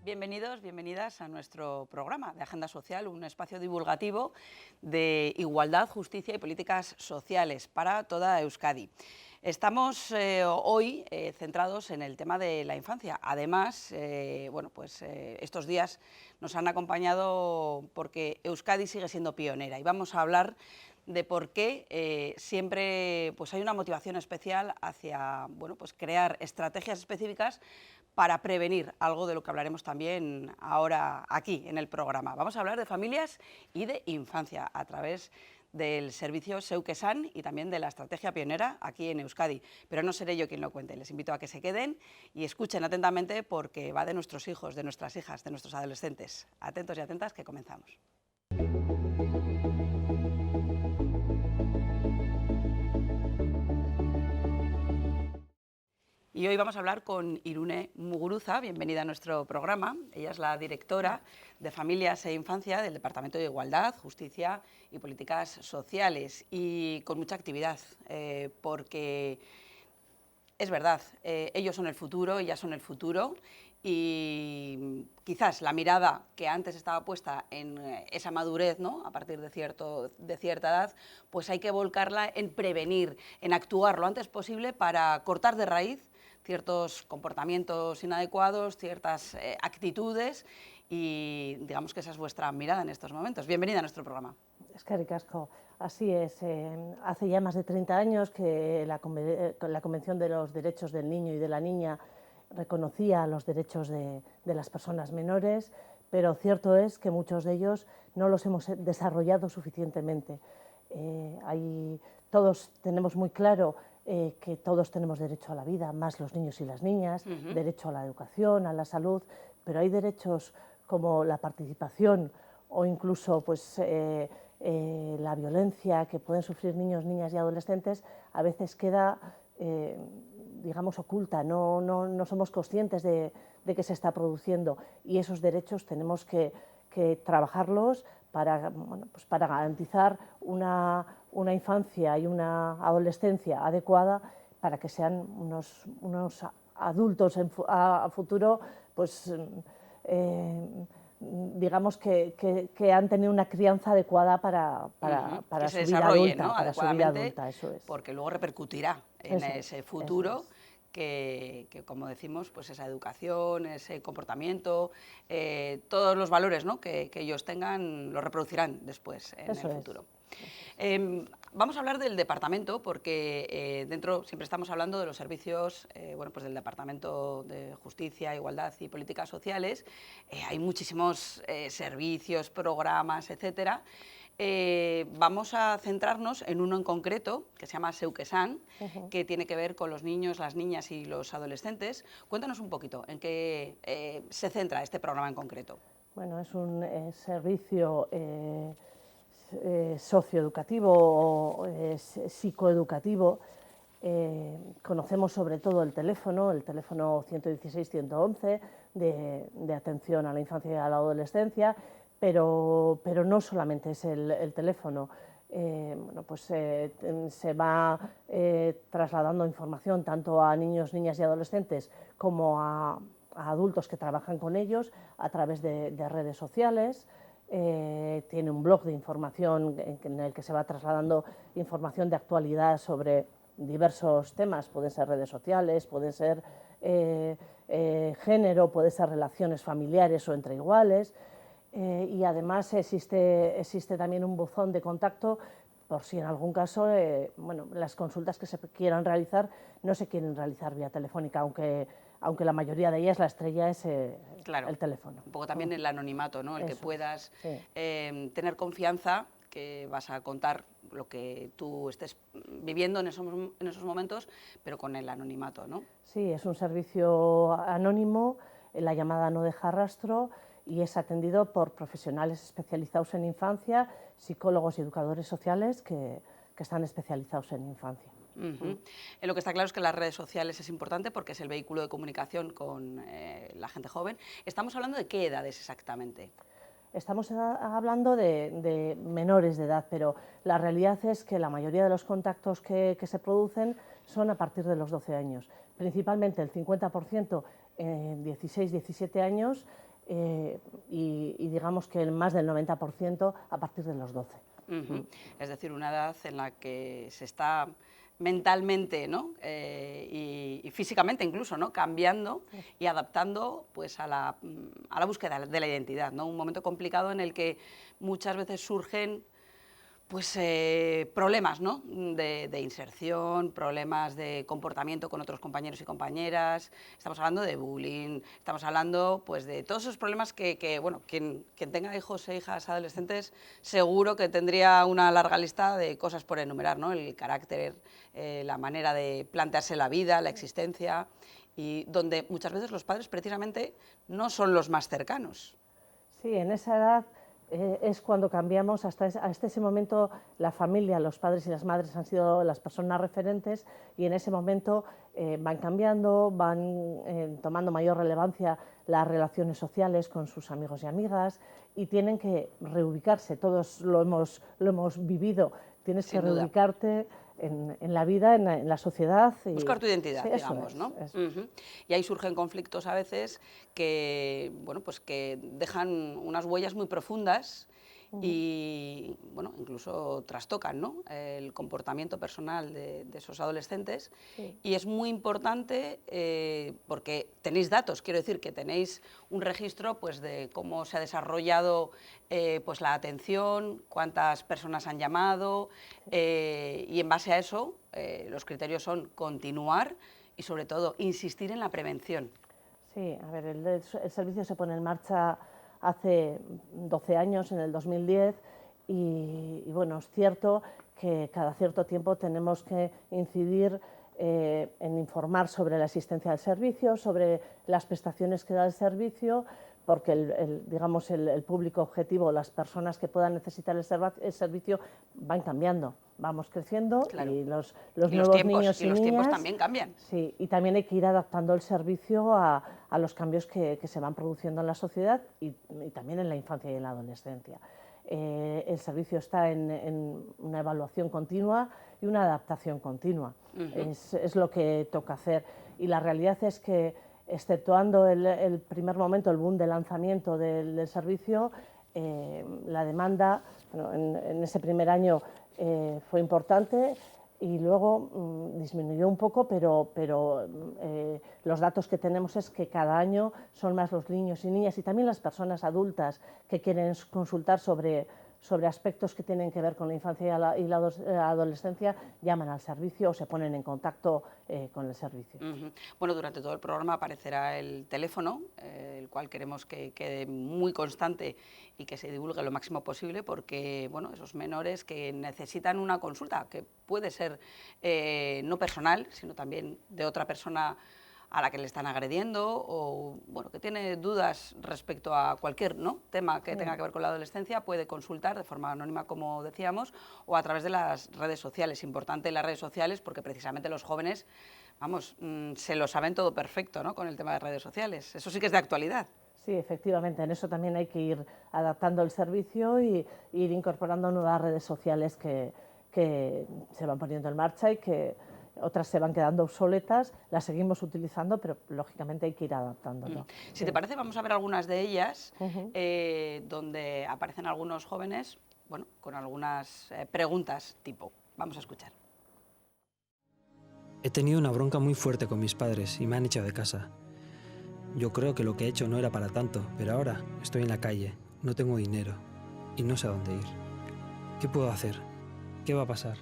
Bienvenidos, bienvenidas a nuestro programa de Agenda Social, un espacio divulgativo de igualdad, justicia y políticas sociales para toda Euskadi. Estamos hoy centrados en el tema de la infancia. Además, estos días nos han acompañado porque Euskadi sigue siendo pionera y vamos a hablar de por qué siempre hay una motivación especial hacia crear estrategias específicas para prevenir algo de lo que hablaremos también ahora aquí en el programa. Vamos a hablar de familias y de infancia a través del servicio Zeuk Esan y también de la estrategia pionera aquí en Euskadi. Pero no seré yo quien lo cuente, les invito a que se queden y escuchen atentamente porque va de nuestros hijos, de nuestras hijas, de nuestros adolescentes. Atentos y atentas que comenzamos. Y hoy vamos a hablar con Irune Muguruza, bienvenida a nuestro programa. Ella es la directora de Familias e Infancia del Departamento de Igualdad, Justicia y Políticas Sociales, y con mucha actividad, porque es verdad, ellos son el futuro, ellas son el futuro, y quizás la mirada que antes estaba puesta en esa madurez, ¿no?, a partir de cierta edad, pues hay que volcarla en prevenir, en actuar lo antes posible para cortar de raíz ciertos comportamientos inadecuados, ciertas actitudes, y digamos que esa es vuestra mirada en estos momentos. Bienvenida a nuestro programa. Eskerrik asko. Así es, hace ya más de 30 años que la Convención de los Derechos del Niño y de la Niña reconocía los derechos de las personas menores, pero cierto es que muchos de ellos no los hemos desarrollado suficientemente. Todos tenemos muy claro que todos tenemos derecho a la vida, más los niños y las niñas, derecho a la educación, a la salud, pero hay derechos como la participación o incluso la violencia que pueden sufrir niños, niñas y adolescentes a veces queda, digamos, oculta, no somos conscientes de que se está produciendo, y esos derechos tenemos que trabajarlos para garantizar una infancia y una adolescencia adecuada para que sean unos adultos a futuro, digamos que han tenido una crianza adecuada para su vida adulta, ¿no?, para su vida adulta, eso es. Porque luego repercutirá en ese futuro que, como decimos, pues esa educación, ese comportamiento, todos los valores, ¿no?, que ellos tengan, los reproducirán después en el futuro. Vamos a hablar del departamento porque dentro siempre estamos hablando de los servicios del Departamento de Justicia, Igualdad y Políticas Sociales. Hay muchísimos servicios, programas, etcétera. Vamos a centrarnos en uno en concreto que se llama Zeuk Esan, que tiene que ver con los niños, las niñas y los adolescentes. Cuéntanos un poquito en qué se centra este programa en concreto. Bueno, es un servicio socioeducativo o psicoeducativo. Conocemos sobre todo el teléfono 116-111 de atención a la infancia y a la adolescencia, pero no solamente es el teléfono. Se va trasladando información tanto a niños, niñas y adolescentes como a adultos que trabajan con ellos a través de redes sociales. Tiene un blog de información en el que se va trasladando información de actualidad sobre diversos temas, pueden ser redes sociales, puede ser género, puede ser relaciones familiares o entre iguales, y además existe también un buzón de contacto por si en algún caso las consultas que se quieran realizar no se quieren realizar vía telefónica, aunque la mayoría de ellas la estrella es el teléfono. Un poco también el anonimato, ¿no? El que puedas tener confianza, que vas a contar lo que tú estés viviendo en esos momentos, pero con el anonimato, ¿no? Sí, es un servicio anónimo, la llamada no deja rastro, y es atendido por profesionales especializados en infancia, psicólogos y educadores sociales que están especializados en infancia. En lo que está claro es que las redes sociales es importante porque es el vehículo de comunicación con la gente joven. ¿Estamos hablando de qué edades exactamente? Estamos hablando de menores de edad, pero la realidad es que la mayoría de los contactos que se producen son a partir de los 12 años. Principalmente el 50% en 16, 17 años y digamos que más del 90% a partir de los 12. Es decir, una edad en la que se está mentalmente, ¿no? Y físicamente incluso, ¿no? Cambiando y adaptando pues, a la búsqueda de la identidad, ¿no? Un momento complicado en el que muchas veces surgen pues, problemas, ¿no? de inserción, problemas de comportamiento con otros compañeros y compañeras, estamos hablando de bullying, estamos hablando pues, de todos esos problemas que bueno, quien tenga hijos e hijas adolescentes seguro que tendría una larga lista de cosas por enumerar, ¿no? El carácter, la manera de plantearse la vida, la existencia, y donde muchas veces los padres precisamente no son los más cercanos. Sí, en esa edad es cuando cambiamos, hasta ese momento la familia, los padres y las madres han sido las personas referentes y en ese momento van cambiando, van tomando mayor relevancia las relaciones sociales con sus amigos y amigas y tienen que reubicarse, todos lo hemos vivido, tienes que reubicarte en la vida, en la sociedad. Buscar tu identidad, sí, digamos, ¿no? Y ahí surgen conflictos a veces que, bueno, pues que dejan unas huellas muy profundas y, bueno, incluso trastocan, ¿no? El comportamiento personal de esos adolescentes. Sí. Y es muy importante porque tenéis datos, quiero decir que tenéis un registro pues, de cómo se ha desarrollado pues, la atención, cuántas personas han llamado y en base a eso los criterios son continuar y sobre todo insistir en la prevención. Sí, a ver, el servicio se pone en marcha hace 12 años, en el 2010, y bueno, es cierto que cada cierto tiempo tenemos que incidir en informar sobre la existencia del servicio, sobre las prestaciones que da el servicio, porque digamos, el público objetivo, las personas que puedan necesitar el servicio van cambiando, vamos creciendo, claro. y los y nuevos los niños y los niñas tiempos también cambian. Sí, y también hay que ir adaptando el servicio a los cambios que se van produciendo en la sociedad y también en la infancia y en la adolescencia. El servicio está en una evaluación continua y una adaptación continua. Es lo que toca hacer. Y la realidad es que, exceptuando el primer momento, el boom de lanzamiento del servicio, la demanda, bueno, en ese primer año fue importante y luego disminuyó un poco, pero los datos que tenemos es que cada año son más los niños y niñas y también las personas adultas que quieren consultar sobre aspectos que tienen que ver con la infancia y la adolescencia, llaman al servicio o se ponen en contacto con el servicio. Bueno, durante todo el programa aparecerá el teléfono, el cual queremos que quede muy constante y que se divulgue lo máximo posible, porque bueno, esos menores que necesitan una consulta, que puede ser no personal, sino también de otra persona a la que le están agrediendo o bueno, que tiene dudas respecto a cualquier tema que tenga que ver con la adolescencia, puede consultar de forma anónima, como decíamos, o a través de las redes sociales. Importante las redes sociales porque precisamente los jóvenes, vamos, se lo saben todo perfecto, ¿no? Con el tema de redes sociales. Eso sí que es de actualidad. Sí, efectivamente, en eso también hay que ir adaptando el servicio y ir incorporando nuevas redes sociales que se van poniendo en marcha y que otras se van quedando obsoletas, las seguimos utilizando, pero lógicamente hay que ir adaptándolo. Si te parece, vamos a ver algunas de ellas, donde aparecen algunos jóvenes, bueno, con algunas preguntas tipo. Vamos a escuchar. He tenido una bronca muy fuerte con mis padres y me han echado de casa. Yo creo que lo que he hecho no era para tanto, pero ahora estoy en la calle, no tengo dinero y no sé a dónde ir. ¿Qué puedo hacer? ¿Qué va a pasar?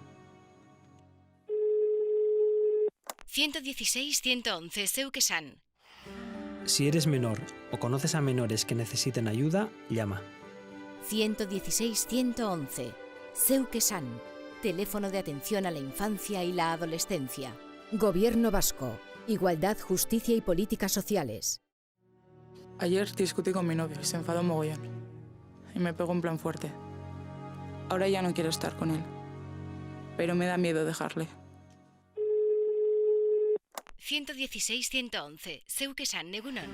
116-111, Seu que San. Si eres menor o conoces a menores que necesiten ayuda, llama. 116-111, Seu que San. Teléfono de atención a la infancia y la adolescencia. Gobierno vasco. Igualdad, justicia y políticas sociales. Ayer discutí con mi novio y se enfadó mogollón. Y me pegó en plan fuerte. Ahora ya no quiero estar con él. Pero me da miedo dejarle. 116-111, Zeuk esan, egunon.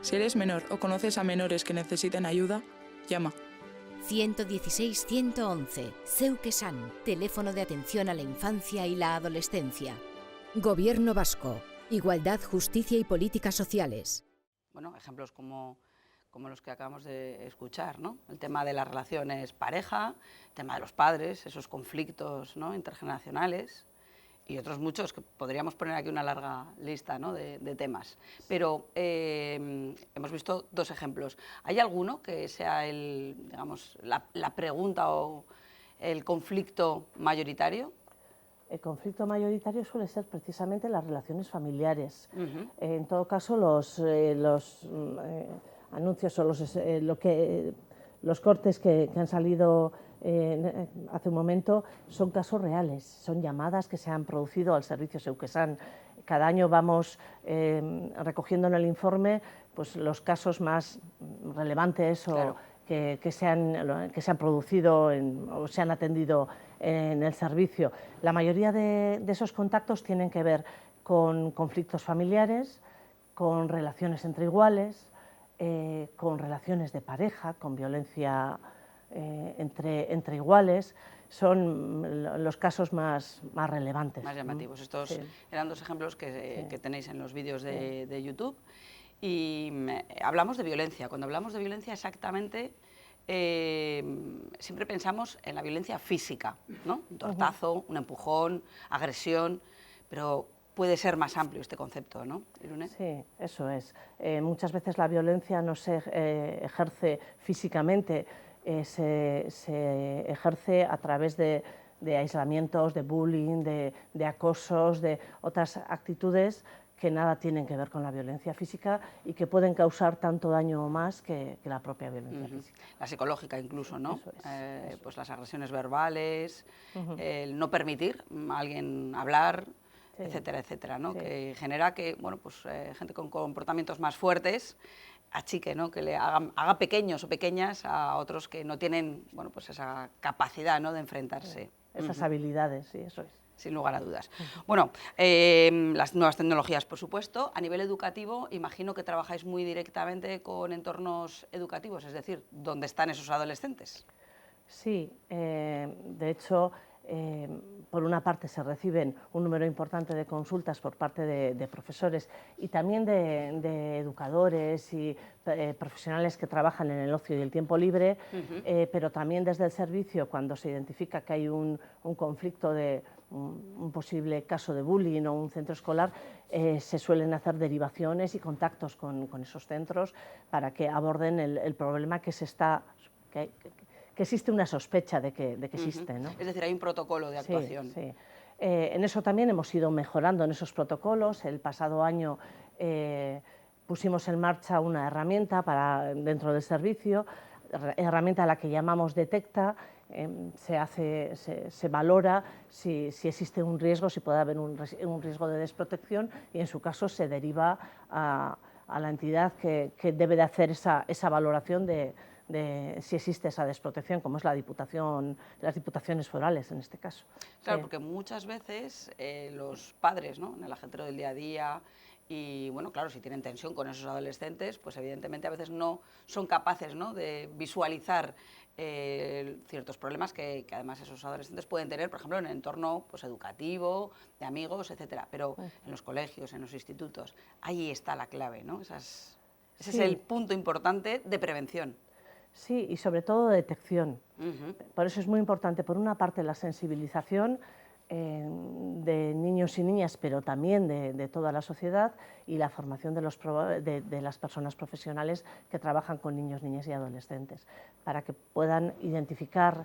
Si eres menor o conoces a menores que necesiten ayuda, llama. 116-111, Zeuk esan, teléfono de atención a la infancia y la adolescencia. Gobierno vasco, igualdad, justicia y políticas sociales. Bueno, ejemplos como los que acabamos de escuchar, ¿no? El tema de las relaciones pareja, el tema de los padres, esos conflictos, ¿no?, intergeneracionales, y otros muchos, que podríamos poner aquí una larga lista, ¿no?, de temas. Pero hemos visto dos ejemplos. ¿Hay alguno que sea digamos, la pregunta o el conflicto mayoritario? El conflicto mayoritario suele ser precisamente las relaciones familiares. En todo caso, los anuncios o los cortes que han salido hace un momento son casos reales, son llamadas que se han producido al servicio Zeuk esan. Cada año vamos recogiendo en el informe pues, los casos más relevantes Claro. que se han producido o se han atendido en el servicio. La mayoría de esos contactos tienen que ver con conflictos familiares, con relaciones entre iguales, con relaciones de pareja, con violencia entre iguales. Son los casos más relevantes. Más llamativos. Estos Sí. eran dos ejemplos que tenéis en los vídeos de YouTube. Y hablamos de violencia. Cuando hablamos de violencia, exactamente, siempre pensamos en la violencia física, ¿no? Un tortazo, un empujón, agresión, pero puede ser más amplio este concepto, ¿no, Irune? Sí, eso es. Muchas veces la violencia no se ejerce físicamente, se ejerce a través de aislamientos, de bullying, de acosos, de otras actitudes que nada tienen que ver con la violencia física y que pueden causar tanto daño o más que la propia violencia física. La psicológica incluso, ¿no? Eso es, Pues las agresiones verbales, el no permitir a alguien hablar, Sí. etcétera, etcétera, ¿no? Sí. Que genera que, bueno, pues gente con comportamientos más fuertes achique, ¿no?, que le haga pequeños o pequeñas a otros que no tienen, bueno, pues esa capacidad, ¿no?, de enfrentarse. Esas habilidades, sí, eso es. Sin lugar a dudas. Bueno, las nuevas tecnologías, por supuesto. A nivel educativo, imagino que trabajáis muy directamente con entornos educativos, es decir, ¿dónde están esos adolescentes? Sí, de hecho, por una parte se reciben un número importante de consultas por parte de profesores y también de educadores y profesionales que trabajan en el ocio y el tiempo libre, pero también desde el servicio, cuando se identifica que hay un conflicto de un posible caso de bullying o un centro escolar, se suelen hacer derivaciones y contactos con esos centros para que aborden el problema que existe una sospecha de que existe, ¿no? Es decir, hay un protocolo de actuación. Sí, sí. En eso también hemos ido mejorando en esos protocolos. El pasado año pusimos en marcha una herramienta dentro del servicio, herramienta a la que llamamos Detecta. Se valora si existe un riesgo, si puede haber un riesgo de desprotección y en su caso se deriva a la entidad que debe de hacer esa valoración de si existe esa desprotección, como es las diputaciones forales en este caso. Claro, porque muchas veces los padres, ¿no?, en el ajetreo del día a día, y bueno, claro, si tienen tensión con esos adolescentes, pues evidentemente a veces no son capaces, ¿no?, de visualizar ciertos problemas que además esos adolescentes pueden tener, por ejemplo, en el entorno pues, educativo, de amigos, etcétera. Pero en los colegios, en los institutos, ahí está la clave, ¿no? Ese es el punto importante de prevención. Sí, y sobre todo de detección. Por eso es muy importante, por una parte, la sensibilización de niños y niñas, pero también de toda la sociedad, y la formación de las personas profesionales que trabajan con niños, niñas y adolescentes, para que puedan identificar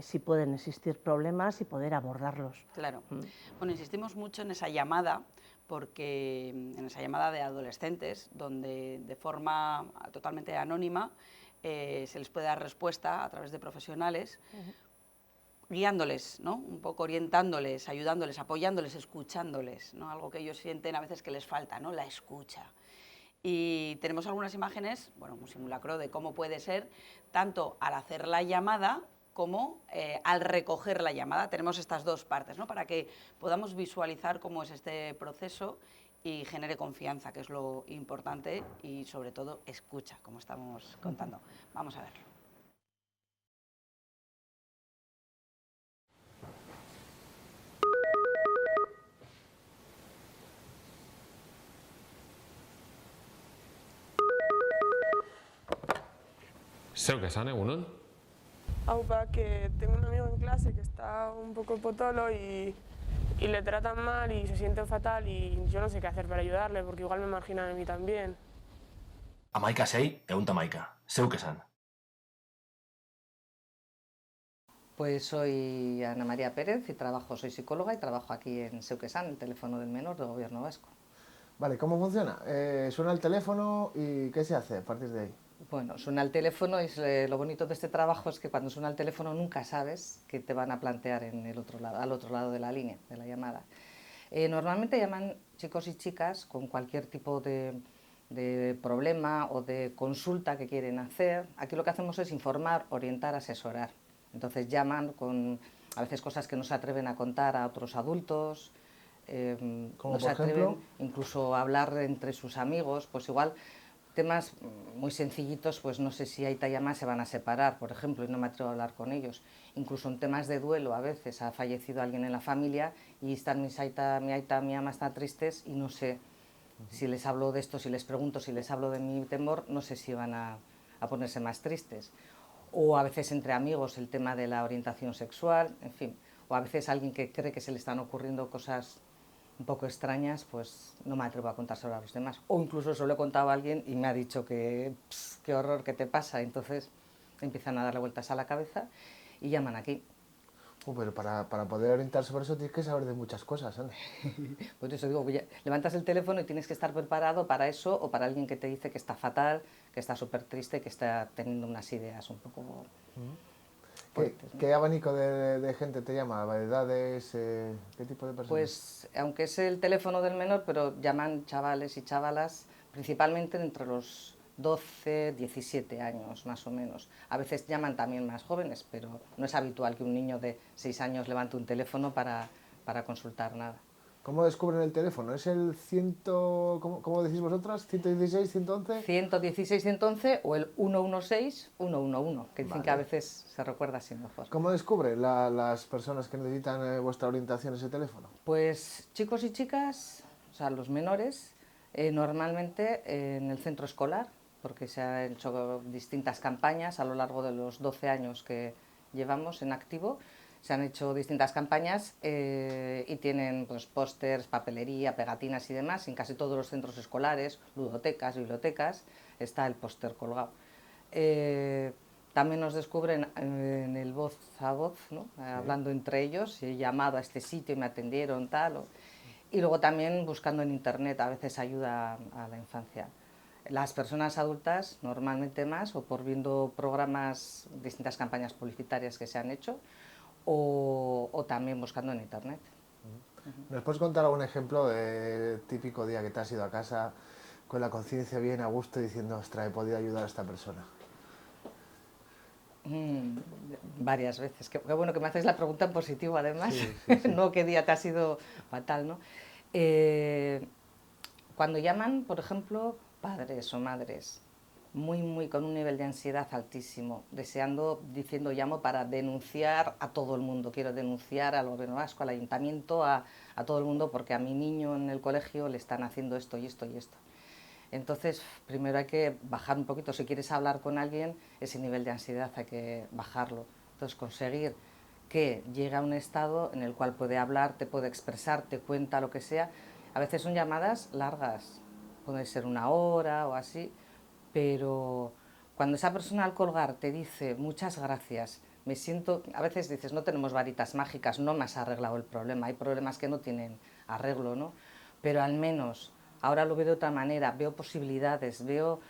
si pueden existir problemas y poder abordarlos. Claro. Bueno, insistimos mucho en esa llamada, porque en esa llamada de adolescentes, donde de forma totalmente anónima se les puede dar respuesta a través de profesionales, guiándoles, ¿no?, un poco orientándoles, ayudándoles, apoyándoles, escuchándoles, ¿no?, algo que ellos sienten a veces que les falta, ¿no?, la escucha. Y tenemos algunas imágenes, bueno, un simulacro de cómo puede ser, tanto al hacer la llamada como al recoger la llamada. Tenemos estas dos partes, ¿no?, para que podamos visualizar cómo es este proceso y genere confianza, que es lo importante, y sobre todo escucha, como estamos contando. Vamos a verlo. Zeuk esan, egunon? Aupa, que tengo un amigo en clase que está un poco potolo y le tratan mal y se siente fatal y yo no sé qué hacer para ayudarle porque igual me marginan a mí también. Hamaika sei, ehunta hamaika. Zeuk esan. Pues soy Ana María Pérez y soy psicóloga y trabajo aquí en Zeuk esan, el teléfono del menor del Gobierno vasco. Vale, ¿cómo funciona? Suena el teléfono y ¿qué se hace a partir de ahí? Bueno, suena el teléfono y lo bonito de este trabajo es que cuando suena el teléfono nunca sabes qué te van a plantear en el otro lado, al otro lado de la línea, de la llamada. Normalmente llaman chicos y chicas con cualquier tipo de problema o de consulta que quieren hacer. Aquí lo que hacemos es informar, orientar, asesorar. Entonces llaman con a veces cosas que no se atreven a contar a otros adultos, no se atreven incluso a hablar entre sus amigos, pues igual temas muy sencillitos, pues no sé si aita y ama se van a separar, por ejemplo, y no me atrevo a hablar con ellos. Incluso en temas de duelo, a veces ha fallecido alguien en la familia y están mi aita, mi ama están tristes y no sé si les hablo de esto, si les pregunto, si les hablo de mi temor, no sé si van a ponerse más tristes. O a veces entre amigos el tema de la orientación sexual, en fin, o a veces alguien que cree que se le están ocurriendo cosas un poco extrañas, pues no me atrevo a contárselo a los demás. O incluso se lo he contado a alguien y me ha dicho que qué horror, ¿qué te pasa? Entonces empiezan a darle vueltas a la cabeza y llaman aquí. Pero para poder orientarse sobre eso tienes que saber de muchas cosas, ¿eh? Por eso digo, levantas el teléfono y tienes que estar preparado para eso o para alguien que te dice que está fatal, que está súper triste, que está teniendo unas ideas un poco fuertes, ¿no? ¿Qué abanico de gente te llama? ¿Edades? ¿Qué tipo de personas? Pues aunque es el teléfono del menor, pero llaman chavales y chavalas principalmente entre los 12, 17 años más o menos. A veces llaman también más jóvenes, pero no es habitual que un niño de 6 años levante un teléfono para consultar nada. ¿Cómo descubren el teléfono? ¿Es el ¿cómo decís vosotras? ¿116, 111? 116, 111 o el 116, 111, que dicen que a veces se recuerda así mejor. ¿Cómo descubren las personas que necesitan vuestra orientación ese teléfono? Pues chicos y chicas, o sea, los menores, normalmente en el centro escolar, porque se han hecho distintas campañas a lo largo de los 12 años que llevamos en activo. Se han hecho distintas campañas y tienen pues, pósters, papelería, pegatinas y demás. En casi todos los centros escolares, ludotecas, bibliotecas, está el póster colgado. También nos descubren en el voz a voz, ¿no? Sí. Hablando entre ellos, he llamado a este sitio y me atendieron, tal. Y luego también buscando en internet, a veces ayuda a la infancia. Las personas adultas, normalmente más, o por viendo programas, distintas campañas publicitarias que se han hecho, o también buscando en internet. ¿Nos puedes contar algún ejemplo de típico día que te has ido a casa con la conciencia bien a gusto diciendo, ostras, he podido ayudar a esta persona? Varias veces. Qué bueno que me haces la pregunta en positivo, además. Sí. No qué día te ha sido fatal, ¿no? Cuando llaman, por ejemplo, padres o madres, muy con un nivel de ansiedad altísimo, diciendo llamo para denunciar a todo el mundo, quiero denunciar al Gobierno vasco, al Ayuntamiento, a todo el mundo, porque a mi niño en el colegio le están haciendo esto y esto y esto. Entonces, primero hay que bajar un poquito, si quieres hablar con alguien, ese nivel de ansiedad hay que bajarlo. Entonces, conseguir que llegue a un estado en el cual puede hablar, te puede expresar, te cuenta lo que sea. A veces son llamadas largas, puede ser 1 hora o así, pero cuando esa persona al colgar te dice muchas gracias, me siento, a veces dices no tenemos varitas mágicas, no me has arreglado el problema, hay problemas que no tienen arreglo, ¿no? Pero al menos ahora lo veo de otra manera, veo posibilidades, veo,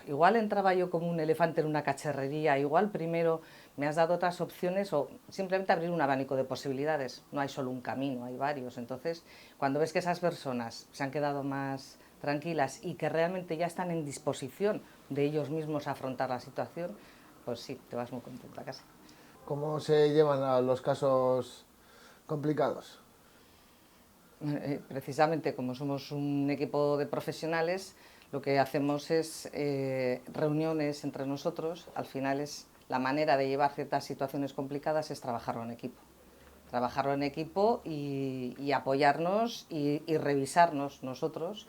igual entraba yo como un elefante en una cacharrería, igual primero me has dado otras opciones o simplemente abrir un abanico de posibilidades, no hay solo un camino, hay varios. Entonces, cuando ves que esas personas se han quedado más tranquilas y que realmente ya están en disposición de ellos mismos a afrontar la situación, pues sí, te vas muy contenta a casa. ¿Cómo se llevan a los casos complicados? Precisamente como somos un equipo de profesionales, lo que hacemos es reuniones entre nosotros. Al final es la manera de llevar ciertas situaciones complicadas es trabajarlo en equipo. Trabajarlo en equipo y apoyarnos y revisarnos nosotros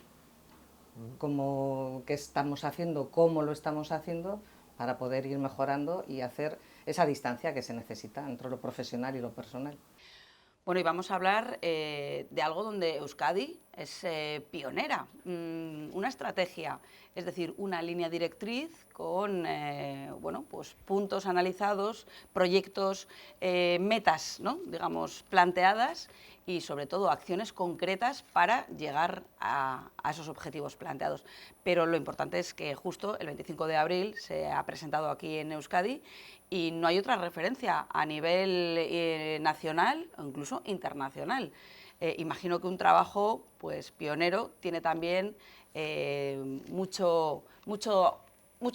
qué estamos haciendo, cómo lo estamos haciendo, para poder ir mejorando y hacer esa distancia que se necesita entre lo profesional y lo personal. Bueno, y vamos a hablar de algo donde Euskadi es pionera, una estrategia, es decir, una línea directriz con bueno, pues puntos analizados, proyectos, metas, ¿no?, digamos, planteadas y sobre todo acciones concretas para llegar a esos objetivos planteados. Pero lo importante es que justo el 25 de abril se ha presentado aquí en Euskadi y no hay otra referencia a nivel nacional o incluso internacional. Imagino que un trabajo pues pionero tiene también mucho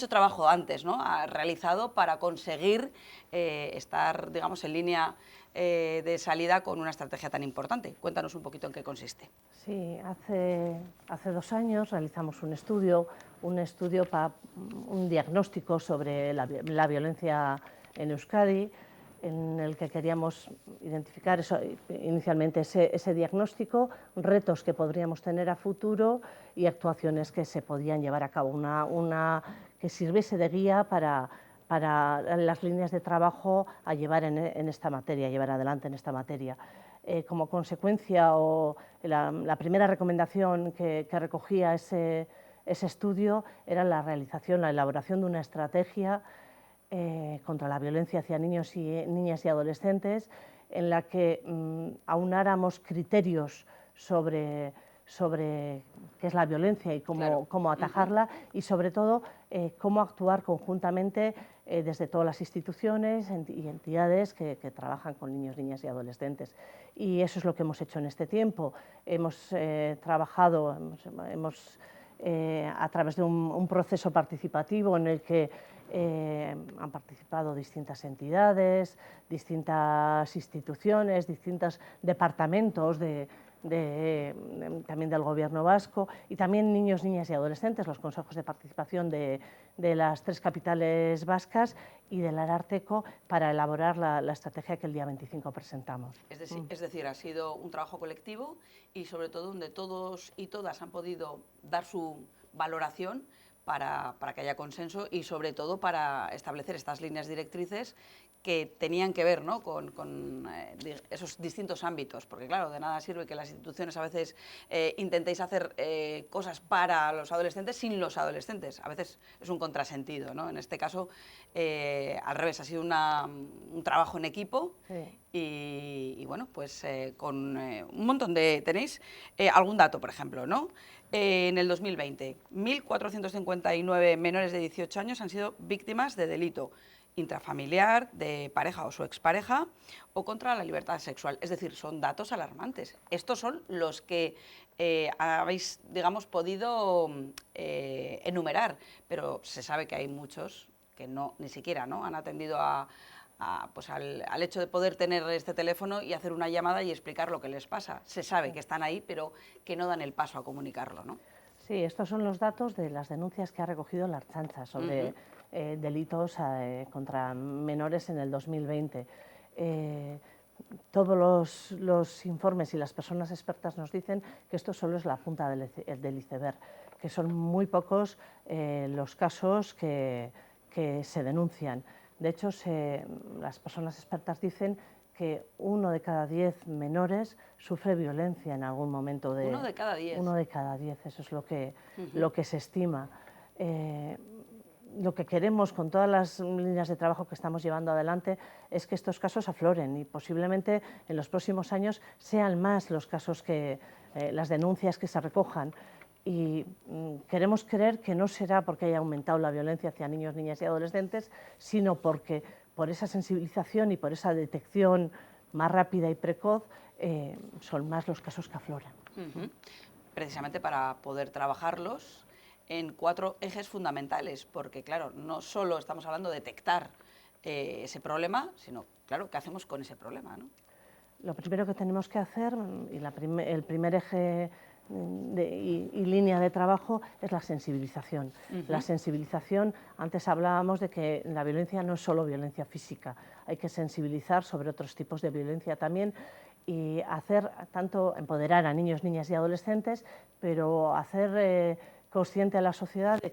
trabajo antes, ¿no?, realizado para conseguir estar, digamos, en línea de salida con una estrategia tan importante. Cuéntanos un poquito en qué consiste. Sí, hace 2 años realizamos un estudio para un diagnóstico sobre la violencia en Euskadi, en el que queríamos identificar inicialmente ese diagnóstico, retos que podríamos tener a futuro y actuaciones que se podían llevar a cabo, que sirviese de guía para las líneas de trabajo a llevar en esta materia, llevar adelante en esta materia. Como consecuencia, la primera recomendación que recogía ese estudio era la elaboración de una estrategia contra la violencia hacia niños y niñas y adolescentes, en la que aunáramos criterios sobre qué es la violencia y cómo atajarla, y sobre todo cómo actuar conjuntamente desde todas las instituciones y entidades que trabajan con niños, niñas y adolescentes. Y eso es lo que hemos hecho en este tiempo. Hemos trabajado a través de un proceso participativo en el que han participado distintas entidades, distintas instituciones, distintos departamentos también del Gobierno vasco, y también niños, niñas y adolescentes, los consejos de participación de las 3 capitales vascas y del Ararteko, para elaborar la estrategia que el día 25 presentamos. Es decir, ha sido un trabajo colectivo y sobre todo donde todos y todas han podido dar su valoración para que haya consenso y sobre todo para establecer estas líneas directrices que tenían que ver, ¿no?, con esos distintos ámbitos, porque claro, de nada sirve que las instituciones a veces intentéis hacer cosas para los adolescentes sin los adolescentes. A veces es un contrasentido, ¿no? En este caso, al revés, ha sido un trabajo en equipo. Sí. Y bueno, pues con un montón de... ¿Tenéis algún dato, por ejemplo, ¿no? En el 2020, 1.459 menores de 18 años han sido víctimas de delito intrafamiliar, de pareja o su expareja, o contra la libertad sexual. Es decir, son datos alarmantes. Estos son los que habéis, digamos, podido enumerar, pero se sabe que hay muchos que ni siquiera, ¿no?, han atendido pues al hecho de poder tener este teléfono y hacer una llamada y explicar lo que les pasa. Se sabe que están ahí, pero que no dan el paso a comunicarlo, ¿no? Sí, estos son los datos de las denuncias que ha recogido la Ertzaintza sobre delitos contra menores en el 2020. Todos los informes y las personas expertas nos dicen que esto solo es la punta del iceberg, que son muy pocos los casos que se denuncian. De hecho, las personas expertas dicen que 1 de cada 10 menores sufre violencia en algún momento. 1 de cada 10. 1 de cada 10, eso es lo que se estima. Lo que queremos con todas las líneas de trabajo que estamos llevando adelante es que estos casos afloren y posiblemente en los próximos años sean más los casos las denuncias que se recojan. Y queremos creer que no será porque haya aumentado la violencia hacia niños, niñas y adolescentes, sino porque por esa sensibilización y por esa detección más rápida y precoz son más los casos que afloran. Precisamente para poder trabajarlos en 4 ejes fundamentales, porque claro, no solo estamos hablando de detectar ese problema, sino, claro, ¿qué hacemos con ese problema, ¿no? Lo primero que tenemos que hacer, y el primer eje y línea de trabajo, es la sensibilización. La sensibilización, antes hablábamos de que la violencia no es solo violencia física, hay que sensibilizar sobre otros tipos de violencia también, y hacer tanto empoderar a niños, niñas y adolescentes, pero hacer consciente a la sociedad de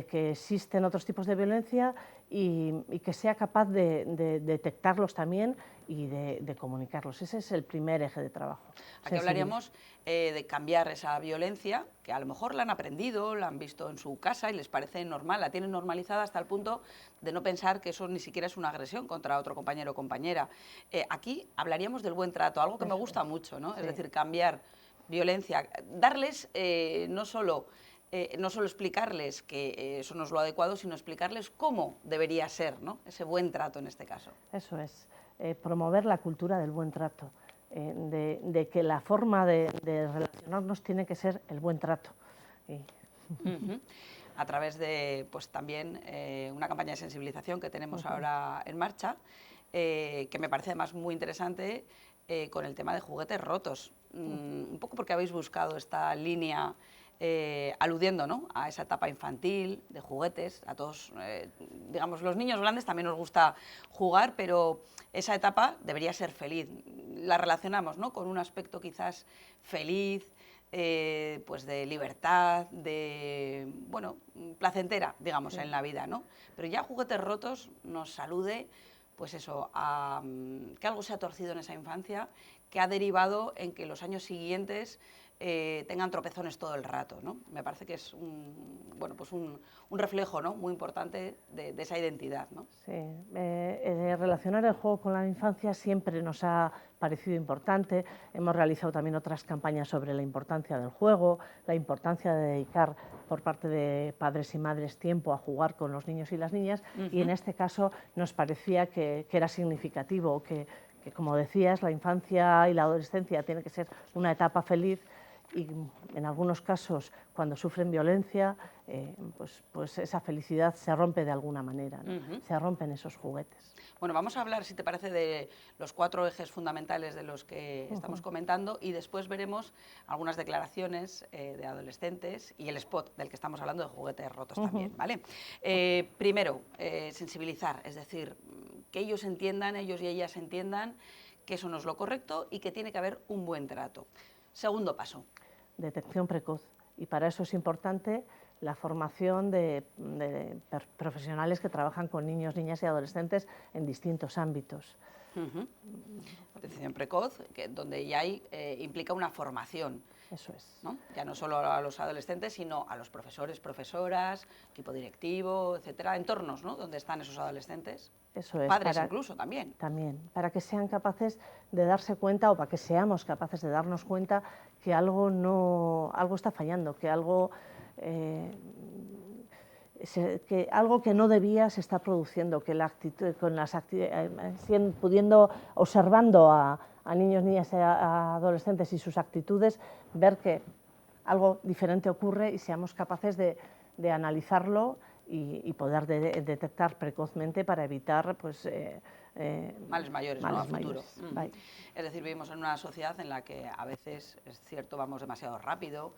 que existen otros tipos de violencia y que sea capaz de detectarlos también y de comunicarlos. Ese es el primer eje de trabajo. Aquí hablaríamos de cambiar esa violencia, que a lo mejor la han aprendido, la han visto en su casa y les parece normal, la tienen normalizada hasta el punto de no pensar que eso ni siquiera es una agresión contra otro compañero o compañera. Aquí hablaríamos del buen trato, algo que me gusta mucho, ¿no? Sí. Es decir, cambiar violencia, darles no solo explicarles que eso no es lo adecuado, sino explicarles cómo debería ser, ¿no? Ese buen trato en este caso. Eso es, promover la cultura del buen trato, de que la forma de relacionarnos tiene que ser el buen trato. A través de, pues también, una campaña de sensibilización que tenemos ahora en marcha, que me parece además muy interesante, con el tema de juguetes rotos. Un poco porque habéis buscado esta línea aludiendo, ¿no?, a esa etapa infantil de juguetes. A todos, digamos, los niños grandes también nos gusta jugar, pero esa etapa debería ser feliz. La relacionamos, ¿no?, con un aspecto quizás feliz, pues de libertad, de, bueno, placentera, digamos, en la vida, ¿no? Pero ya juguetes rotos nos alude, pues eso, a que algo se ha torcido en esa infancia, que ha derivado en que los años siguientes tengan tropezones todo el rato, ¿no? Me parece que es bueno, pues un reflejo, ¿no?, muy importante de esa identidad, ¿no? Sí, relacionar el juego con la infancia siempre nos ha parecido importante. Hemos realizado también otras campañas sobre la importancia del juego, la importancia de dedicar por parte de padres y madres tiempo a jugar con los niños y las niñas, y en este caso nos parecía que era significativo, que como decías, la infancia y la adolescencia tiene que ser una etapa feliz, y en algunos casos, cuando sufren violencia, pues esa felicidad se rompe de alguna manera, ¿no? Se rompen esos juguetes. Bueno, vamos a hablar, si te parece, de los 4 ejes fundamentales de los que estamos comentando, y después veremos algunas declaraciones de adolescentes y el spot del que estamos hablando, de juguetes rotos también, ¿vale? Primero, sensibilizar, es decir, que ellos entiendan, ellos y ellas entiendan que eso no es lo correcto y que tiene que haber un buen trato. Segundo paso. Detección precoz, y para eso es importante la formación de profesionales que trabajan con niños, niñas y adolescentes en distintos ámbitos. Detección precoz, donde ya implica una formación. Eso es. ¿No? Ya no solo a los adolescentes, sino a los profesores, profesoras, equipo directivo, etcétera, entornos, ¿no?, donde están esos adolescentes. Eso es, padres incluso también. También, para que sean capaces de darse cuenta, o para que seamos capaces de darnos cuenta que algo está fallando, que algo que no debía se está produciendo, que la actitud, observando a niños, niñas y a adolescentes y sus actitudes, ver que algo diferente ocurre y seamos capaces de analizarlo y poder detectar precozmente para evitar, pues, males mayores, ¿no?, a futuro. Mayores. Es decir, vivimos en una sociedad en la que a veces, es cierto, vamos demasiado rápido.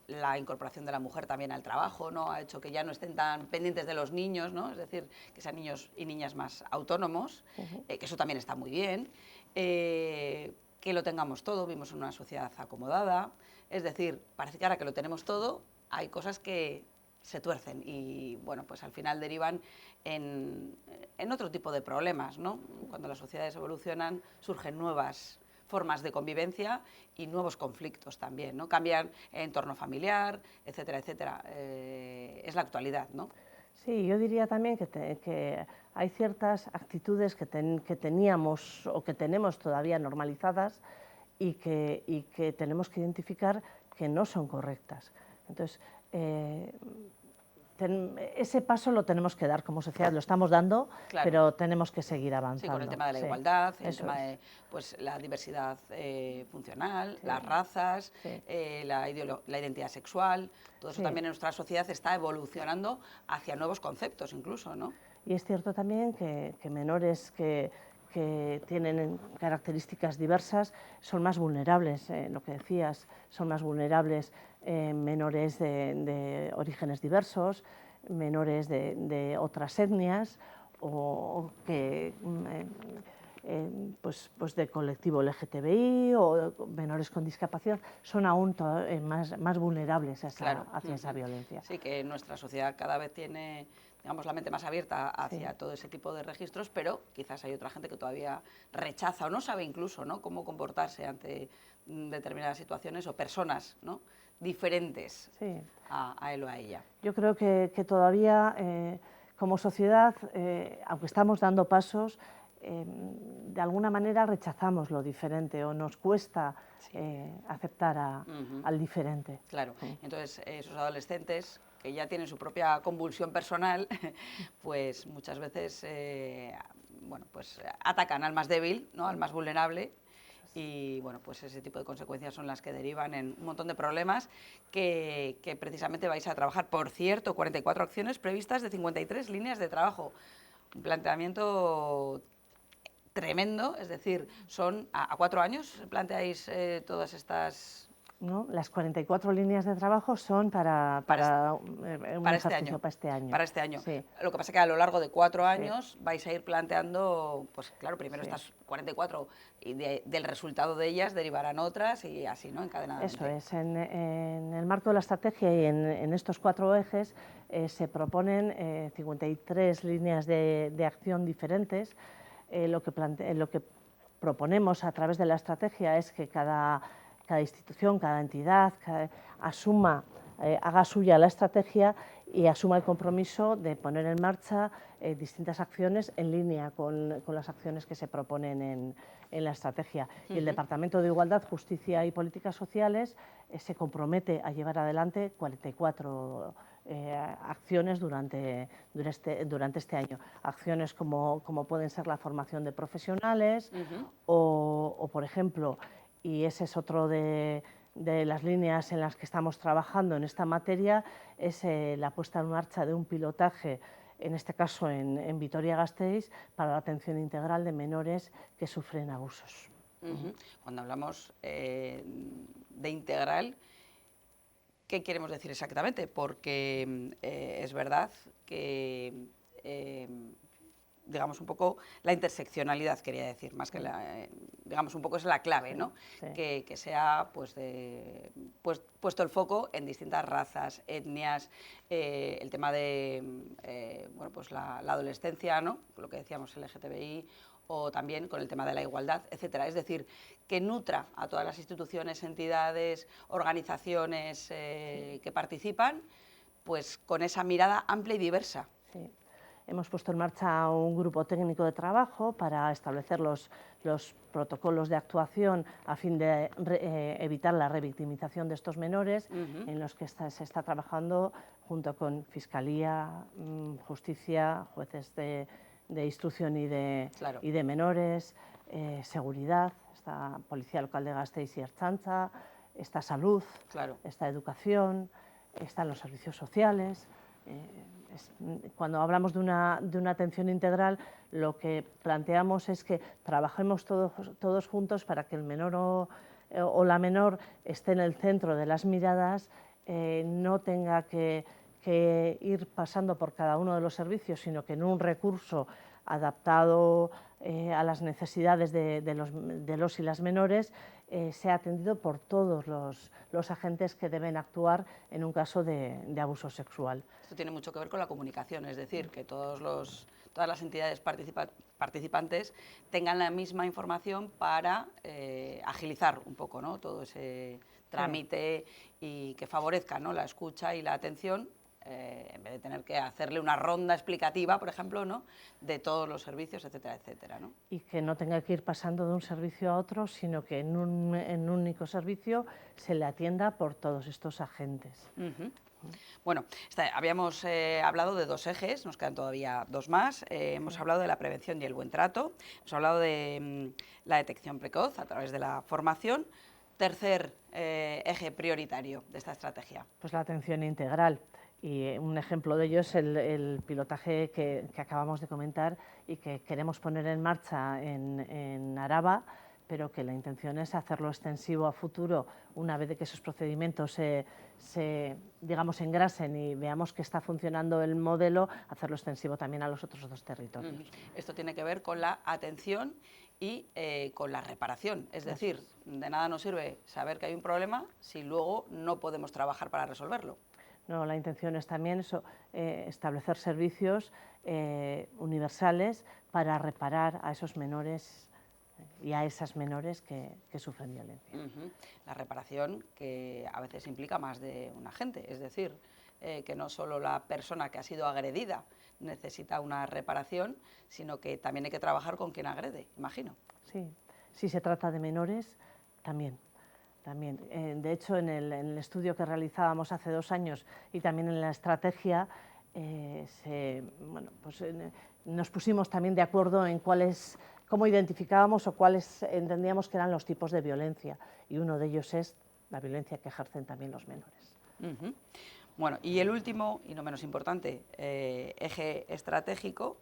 La incorporación de la mujer también al trabajo, ¿no?, ha hecho que ya no estén tan pendientes de los niños, ¿no?, es decir, que sean niños y niñas más autónomos, que eso también está muy bien, que lo tengamos todo, vivimos en una sociedad acomodada, es decir, parece que ahora que lo tenemos todo, hay cosas que se tuercen y, bueno, pues al final derivan en otro tipo de problemas, ¿no? Cuando las sociedades evolucionan, surgen nuevas formas de convivencia y nuevos conflictos también, ¿no? Cambian el entorno familiar, etcétera, etcétera. Es la actualidad, ¿no? Sí, yo diría también que hay ciertas actitudes que teníamos o que tenemos todavía normalizadas y que tenemos que identificar que no son correctas. Entonces, ese paso lo tenemos que dar como sociedad, lo estamos dando, claro, pero tenemos que seguir avanzando. Sí, con el tema de la igualdad, el tema de, pues, la diversidad funcional, las razas, la identidad sexual, todo eso también en nuestra sociedad está evolucionando hacia nuevos conceptos incluso, ¿no? Y es cierto también que menores que que tienen características diversas son más vulnerables, lo que decías, son más vulnerables menores de orígenes diversos, menores de otras etnias o que pues de colectivo LGTBI o menores con discapacidad son aún más vulnerables hacia esa violencia. Sí, que nuestra sociedad cada vez tiene, digamos, la mente más abierta hacia todo ese tipo de registros, pero quizás hay otra gente que todavía rechaza o no sabe incluso, ¿no?, cómo comportarse ante determinadas situaciones o personas, ¿no?, diferentes a él o a ella. Yo creo que todavía como sociedad, aunque estamos dando pasos, de alguna manera rechazamos lo diferente o nos cuesta aceptar al diferente. Claro, entonces esos adolescentes que ya tienen su propia convulsión personal, pues muchas veces bueno, pues atacan al más débil, ¿no?, al más vulnerable, y bueno, pues ese tipo de consecuencias son las que derivan en un montón de problemas que precisamente vais a trabajar. Por cierto, 44 acciones previstas de 53 líneas de trabajo. Un planteamiento tremendo, es decir, son a 4 años planteáis todas estas... ¿No? Las 44 líneas de trabajo son para este año. Para este año. Sí. Lo que pasa es que a lo largo de 4 años vais a ir planteando, pues claro, primero estas 44 y del resultado de ellas derivarán otras y así, ¿no?, encadenadamente. Eso es. En el marco de la estrategia y en estos 4 ejes se proponen 53 líneas de acción diferentes. Lo que proponemos a través de la estrategia es que cada institución, cada entidad haga suya la estrategia y asuma el compromiso de poner en marcha distintas acciones en línea con las acciones que se proponen en la estrategia. Y el Departamento de Igualdad, Justicia y Políticas Sociales se compromete a llevar adelante 44 acciones durante este año. Acciones como pueden ser la formación de profesionales o, por ejemplo, y ese es otro de las líneas en las que estamos trabajando en esta materia, es la puesta en marcha de un pilotaje, en este caso en Vitoria-Gasteiz, para la atención integral de menores que sufren abusos. Cuando hablamos de integral, ¿qué queremos decir exactamente? Porque es verdad que... digamos un poco la interseccionalidad, quería decir, más que digamos un poco es la clave, ¿no? Sí. Que sea pues puesto el foco en distintas razas, etnias, el tema de bueno, pues la adolescencia, ¿no?, lo que decíamos, LGTBI, o también con el tema de la igualdad, etcétera. Es decir, que nutra a todas las instituciones, entidades, organizaciones que participan, pues con esa mirada amplia y diversa. Sí. Hemos puesto en marcha un grupo técnico de trabajo para establecer los protocolos de actuación a fin de evitar la revictimización de estos menores, en los que se está trabajando junto con Fiscalía, Justicia, jueces de instrucción y de menores, seguridad, está Policía Local de Gasteiz y Ertzaintza, está Salud, está Educación, están los servicios sociales. Cuando hablamos de una atención integral, lo que planteamos es que trabajemos todos juntos para que el menor o la menor esté en el centro de las miradas, no tenga que ir pasando por cada uno de los servicios, sino que en un recurso adaptado a las necesidades de los y las menores sea atendido por todos los agentes que deben actuar en un caso de abuso sexual. Esto tiene mucho que ver con la comunicación, es decir, que todas las entidades participantes tengan la misma información para agilizar un poco, ¿no?, todo ese trámite y que favorezca, ¿no?, la escucha y la atención, en vez de tener que hacerle una ronda explicativa, por ejemplo, ¿no?, de todos los servicios, etcétera, etcétera, ¿no? Y que no tenga que ir pasando de un servicio a otro, sino que en un único servicio se le atienda por todos estos agentes. Bueno, habíamos hablado de 2 ejes, nos quedan todavía 2 más. Hemos hablado de la prevención y el buen trato, hemos hablado de la detección precoz a través de la formación. Tercer eje prioritario de esta estrategia. Pues la atención integral. Y un ejemplo de ello es el pilotaje que acabamos de comentar y que queremos poner en marcha en Araba, pero que la intención es hacerlo extensivo a futuro, una vez de que esos procedimientos digamos, engrasen y veamos que está funcionando el modelo, hacerlo extensivo también a los otros 2 territorios. Esto tiene que ver con la atención y con la reparación, es decir, de nada nos sirve saber que hay un problema si luego no podemos trabajar para resolverlo. No, la intención es también establecer servicios universales para reparar a esos menores y a esas menores que sufren violencia. La reparación que a veces implica más de un agente, es decir, que no solo la persona que ha sido agredida necesita una reparación, sino que también hay que trabajar con quien agrede, imagino. Sí, si se trata de menores, también. De hecho, en el estudio que realizábamos hace 2 años y también en la estrategia, nos pusimos también de acuerdo en cómo identificábamos o cuáles entendíamos que eran los tipos de violencia, y uno de ellos es la violencia que ejercen también los menores. Bueno, y el último, y no menos importante, eje estratégico,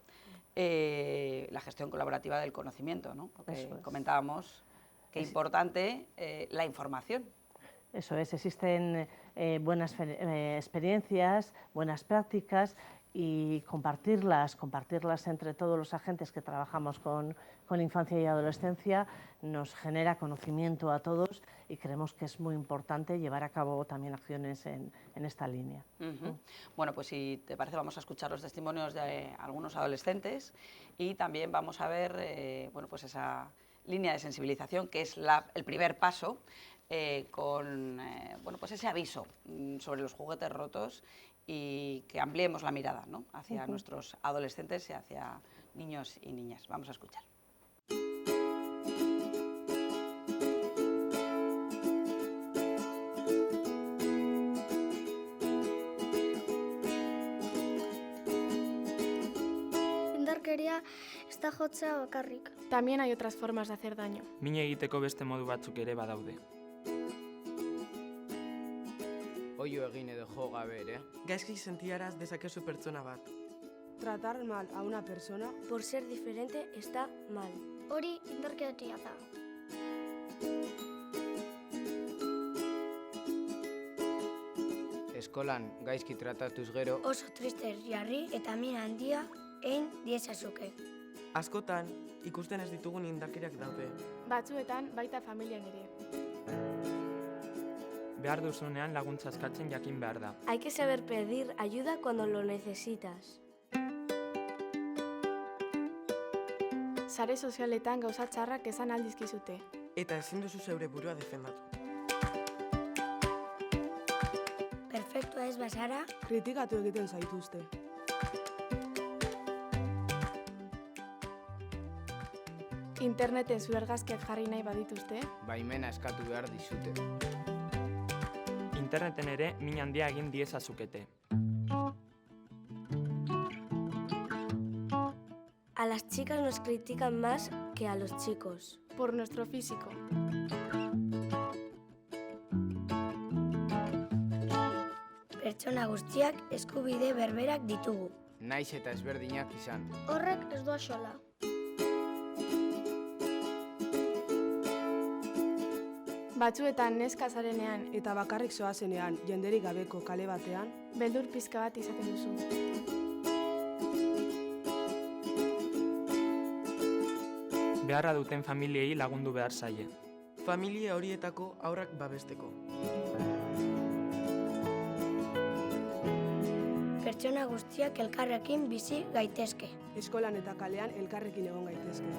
la gestión colaborativa del conocimiento, ¿no? Porque comentábamos que es importante la información. Eso es, existen buenas experiencias, buenas prácticas, y compartirlas entre todos los agentes que trabajamos con infancia y adolescencia nos genera conocimiento a todos, y creemos que es muy importante llevar a cabo también acciones en esta línea. Bueno, pues si te parece vamos a escuchar los testimonios de algunos adolescentes y también vamos a ver pues esa línea de sensibilización que es el primer paso con pues ese aviso sobre los juguetes rotos, y que ampliemos la mirada, ¿no?, hacia nuestros adolescentes y hacia niños y niñas. Vamos a escuchar. Indarkeria ez da jotzea bakarrik. También hay otras formas de hacer daño. Min egiteko beste modu batzuk ere badaude. Oio egin edo jo gabe ere. Gaizki sentiaraz dezakezu pertsona bat. Tratar mal a una persona por ser diferente está mal. Hori indarkeria da. Eskolan gaizki tratatuz gero oso triste jarri eta min handia egin diezazuke. Askotan ikusten ez ditugun indarkeriak daude. Batzuetan baita familian ere. Behar duzunean laguntza eskatzen jakin behar da. Hay que saber pedir ayuda cuando lo necesitas. Sare sozialetan gauza txarrak esan aldizkizute. Eta ezin duzu zeure burua defendatu. Perfektua ez bazara, kritikatu egiten zaituzte. Interneten zure argazkiak jarri nahi badituzte, baimena eskatu behar dizute. Interneten ere min handia egin diezazukete. A las chicas nos critican más que a los chicos. Por nuestro físico. Pertsona guztiak eskubide berberak ditugu. Naiz eta ezberdinak izan. Horrek ez du axola. Batzuetan neska zarenean eta bakarrik zoazenean jenderik gabeko kale batean, beldur pizka bat izaten duzu. Beharra duten familiei lagundu behar zaie. Familia horietako haurrak babesteko. Pertsona guztiak elkarrekin bizi gaitezke. Eskolan eta kalean elkarrekin egon gaitezke.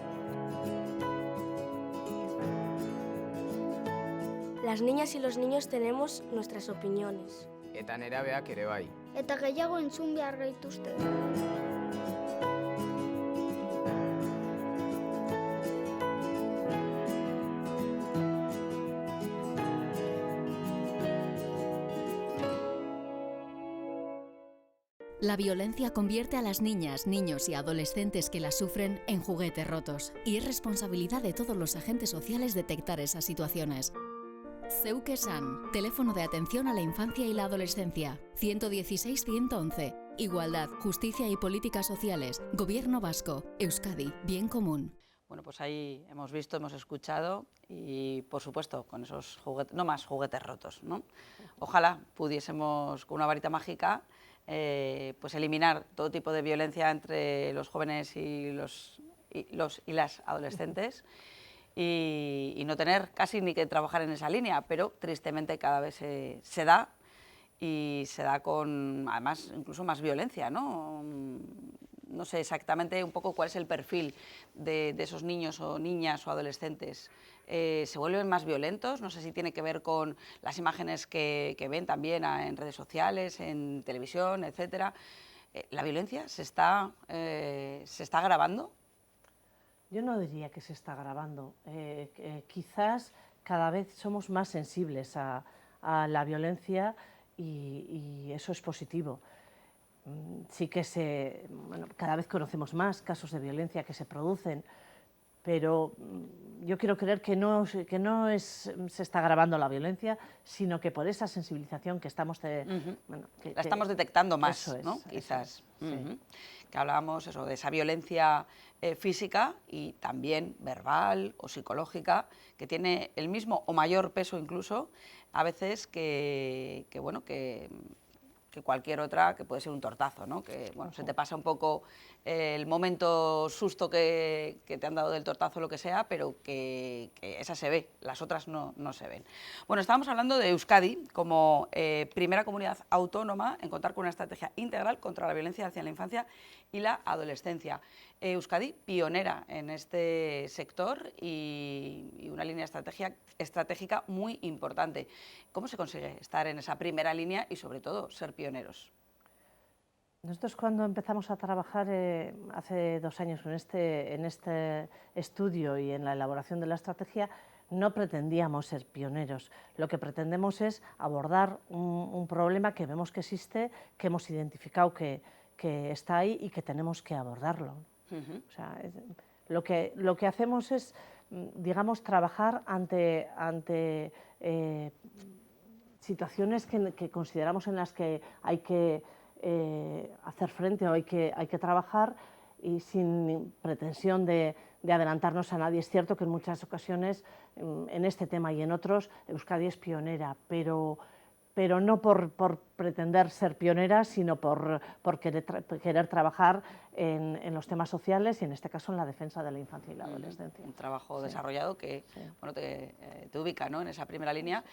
Las niñas y los niños tenemos nuestras opiniones. Eta nerabeak ere bai. Eta gehiago entzun behar gaituzte. La violencia convierte a las niñas, niños y adolescentes que la sufren en juguetes rotos, y es responsabilidad de todos los agentes sociales detectar esas situaciones. Zeuk esan, teléfono de atención a la infancia y la adolescencia, 116-111. Igualdad, justicia y políticas sociales, Gobierno vasco, Euskadi, bien común. Bueno, pues ahí hemos visto, hemos escuchado y, por supuesto, con esos juguetes, no más juguetes rotos, ¿no? Ojalá pudiésemos, con una varita mágica, pues eliminar todo tipo de violencia entre los jóvenes y las adolescentes y no tener casi ni que trabajar en esa línea, pero tristemente cada vez se da y se da con, además, incluso más violencia, ¿no? No sé exactamente un poco cuál es el perfil de esos niños o niñas o adolescentes. ¿Se vuelven más violentos? No sé si tiene que ver con las imágenes que ven también en redes sociales, en televisión, etcétera. ¿La violencia se está agravando? Yo no diría que se está agravando. Quizás cada vez somos más sensibles a la violencia y eso es positivo. Sí que cada vez conocemos más casos de violencia que se producen, pero yo quiero creer que no se está agravando la violencia, sino que por esa sensibilización que estamos... la estamos detectando más, ¿no? Quizás. Sí. Que hablábamos de esa violencia física y también verbal o psicológica, que tiene el mismo o mayor peso incluso, a veces que cualquier otra, que puede ser un tortazo, ¿no? Que bueno, se te pasa un poco el momento susto que te han dado del tortazo, lo que sea, pero que esa se ve, las otras no se ven. Bueno, estábamos hablando de Euskadi como primera comunidad autónoma en contar con una estrategia integral contra la violencia hacia la infancia y la adolescencia. Euskadi, pionera en este sector y una línea estratégica muy importante. ¿Cómo se consigue estar en esa primera línea y, sobre todo, ser pioneros? Nosotros cuando empezamos a trabajar hace 2 años en este estudio y en la elaboración de la estrategia, no pretendíamos ser pioneros. Lo que pretendemos es abordar un problema que vemos que existe, que hemos identificado que está ahí y que tenemos que abordarlo. O sea, lo que hacemos es, digamos, trabajar ante situaciones que consideramos en las que hay que hacer frente o hay que trabajar, y sin pretensión de adelantarnos a nadie. Es cierto que en muchas ocasiones, en este tema y en otros, Euskadi es pionera, pero no por pretender ser pionera, sino por querer trabajar en los temas sociales y, en este caso, en la defensa de la infancia y la adolescencia. Un trabajo desarrollado que bueno, te ubica, ¿no?, en esa primera línea.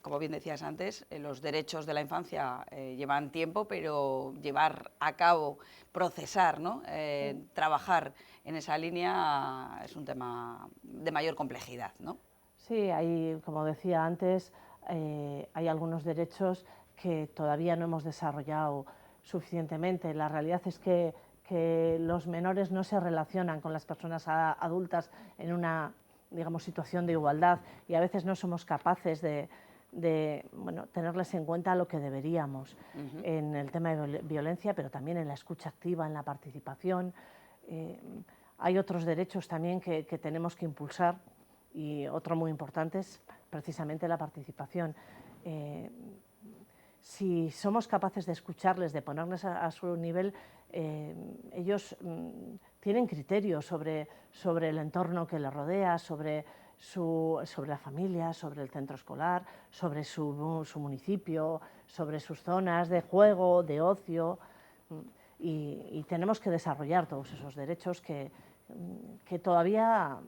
Como bien decías antes, los derechos de la infancia llevan tiempo, pero llevar a cabo, procesar, ¿no?, trabajar en esa línea es un tema de mayor complejidad, ¿no? Sí, hay, como decía antes, hay algunos derechos que todavía no hemos desarrollado suficientemente. La realidad es que los menores no se relacionan con las personas adultas en una, digamos, situación de igualdad, y a veces no somos capaces de tenerles en cuenta lo que deberíamos en el tema de violencia, pero también en la escucha activa, en la participación. Hay otros derechos también que tenemos que impulsar, y otro muy importante es precisamente la participación. Si somos capaces de escucharles, de ponerles a su nivel, ellos tienen criterios sobre el entorno que les rodea, sobre la familia, sobre el centro escolar, sobre su municipio, sobre sus zonas de juego, de ocio, y tenemos que desarrollar todos esos derechos que todavía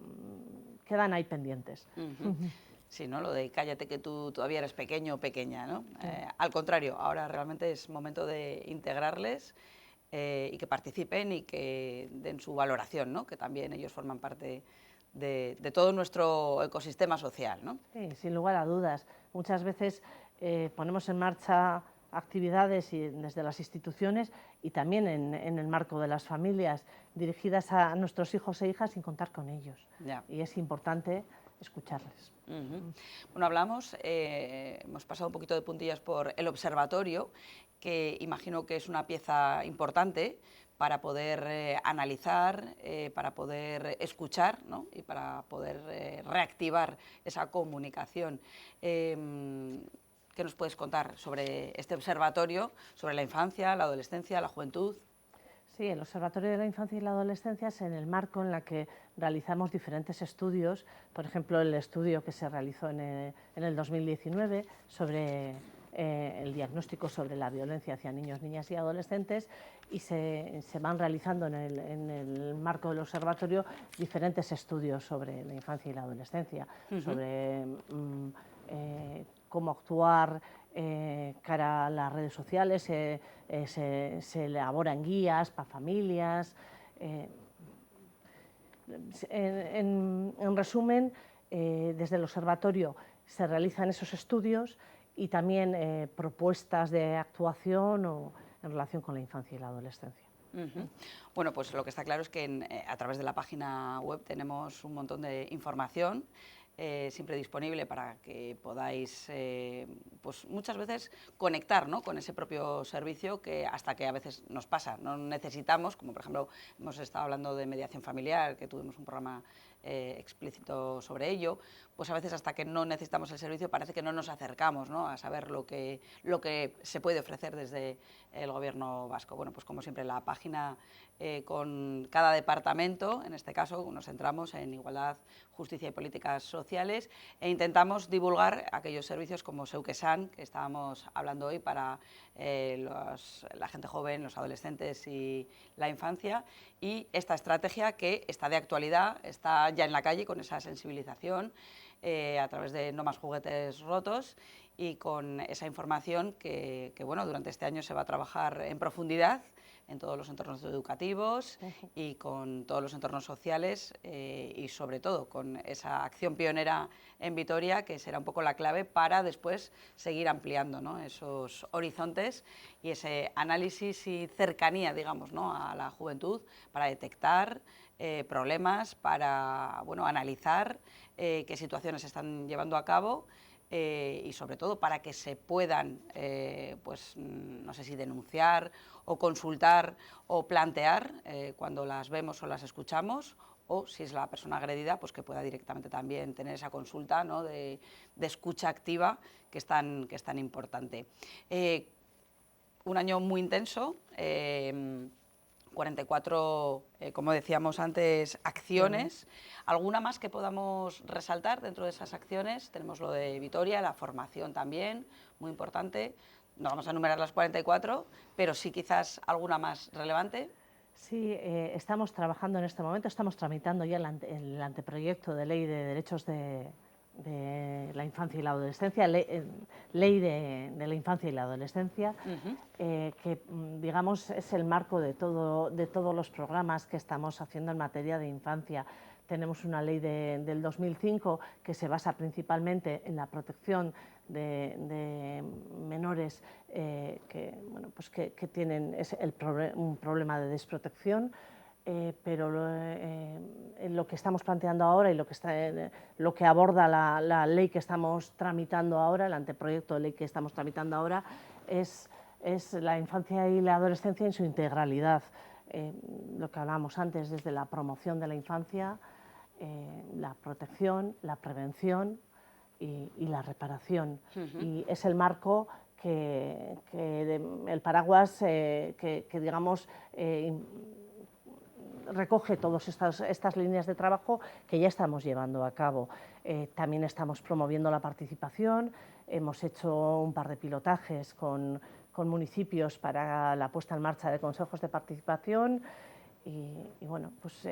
quedan ahí pendientes. Sí, ¿no? Lo de cállate que tú todavía eres pequeño o pequeña, ¿no? Al contrario, ahora realmente es momento de integrarles y que participen y que den su valoración, ¿no?, que también ellos forman parte de todo nuestro ecosistema social, ¿no? Sí, sin lugar a dudas. Muchas veces ponemos en marcha actividades desde las instituciones y también en el marco de las familias, dirigidas a nuestros hijos e hijas, sin contar con ellos. Y es importante escucharles. Bueno, hablamos, hemos pasado un poquito de puntillas por el observatorio, que imagino que es una pieza importante para poder analizar, para poder escuchar, ¿no? Y para poder reactivar esa comunicación. ¿Qué nos puedes contar sobre este observatorio, sobre la infancia, la adolescencia, la juventud? Sí, el Observatorio de la Infancia y la Adolescencia es en el marco en el que realizamos diferentes estudios, por ejemplo, el estudio que se realizó en el 2019 sobre el diagnóstico sobre la violencia hacia niños, niñas y adolescentes, y se van realizando en el marco del observatorio diferentes estudios sobre la infancia y la adolescencia, sobre cómo actuar cara a las redes sociales, se elaboran guías para familias. En resumen, desde el observatorio se realizan esos estudios y también propuestas de actuación en relación con la infancia y la adolescencia. Bueno, pues lo que está claro es que a través de la página web tenemos un montón de información siempre disponible para que podáis, pues muchas veces, conectar, ¿no?, con ese propio servicio que hasta que a veces nos pasa. No necesitamos, como por ejemplo hemos estado hablando de mediación familiar, que tuvimos un programa explícito sobre ello, pues a veces hasta que no necesitamos el servicio parece que no nos acercamos, ¿no?, a saber lo que se puede ofrecer desde el Gobierno vasco. Bueno, pues como siempre la página con cada departamento, en este caso nos centramos en igualdad, justicia y políticas sociales e intentamos divulgar aquellos servicios como Seukesan, que estábamos hablando hoy para la gente joven, los adolescentes y la infancia, y esta estrategia que está de actualidad, está ya en la calle con esa sensibilización a través de No más juguetes rotos y con esa información que bueno, durante este año se va a trabajar en profundidad en todos los entornos educativos y con todos los entornos sociales y sobre todo con esa acción pionera en Vitoria, que será un poco la clave para después seguir ampliando, ¿no?, esos horizontes y ese análisis y cercanía, digamos, ¿no?, a la juventud para detectar problemas, para analizar qué situaciones se están llevando a cabo y sobre todo para que se puedan, pues no sé si denunciar o consultar o plantear cuando las vemos o las escuchamos, o si es la persona agredida, pues que pueda directamente también tener esa consulta, ¿no?, de escucha activa que es tan importante. Un año muy intenso, 44, como decíamos antes, acciones. ¿Alguna más que podamos resaltar dentro de esas acciones? Tenemos lo de Vitoria, la formación también, muy importante. No vamos a enumerar las 44, pero sí quizás alguna más relevante. Sí, estamos trabajando en este momento, estamos tramitando ya el anteproyecto de ley de derechos de la infancia y la adolescencia, ley de la infancia y la adolescencia, que digamos es el marco de todos los programas que estamos haciendo en materia de infancia. Tenemos una ley del 2005 que se basa principalmente en la protección de menores que tienen un problema de desprotección, pero lo que estamos planteando ahora y lo que aborda la ley que estamos tramitando ahora, el anteproyecto de ley que estamos tramitando ahora, es la infancia y la adolescencia en su integralidad. Lo que hablábamos antes, desde la promoción de la infancia, la protección, la prevención y la reparación. Y es el marco el paraguas que digamos recoge todas estas líneas de trabajo que ya estamos llevando a cabo. También estamos promoviendo la participación, hemos hecho un par de pilotajes con municipios para la puesta en marcha de consejos de participación y bueno, pues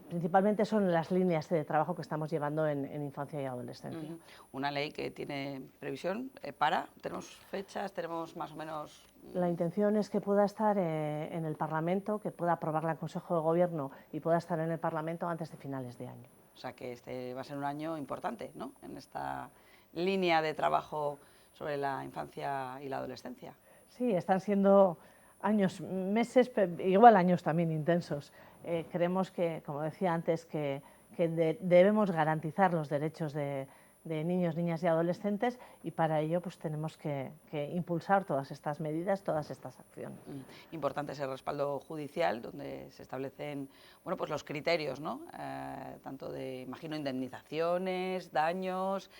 principalmente son las líneas de trabajo que estamos llevando en infancia y adolescencia. Una ley que tiene previsión ¿tenemos fechas, tenemos más o menos? La intención es que pueda estar en el Parlamento, que pueda aprobarla el Consejo de Gobierno y pueda estar en el Parlamento antes de finales de año. O sea que este va a ser un año importante, ¿no?, en esta línea de trabajo sobre la infancia y la adolescencia. Sí, están siendo años, meses, igual años también intensos. Creemos que, como decía antes, que debemos garantizar los derechos de de niños, niñas y adolescentes, y para ello pues tenemos que impulsar todas estas medidas, todas estas acciones. Importante ese respaldo judicial, donde se establecen bueno, pues los criterios, ¿no? Tanto de, imagino, indemnizaciones, daños,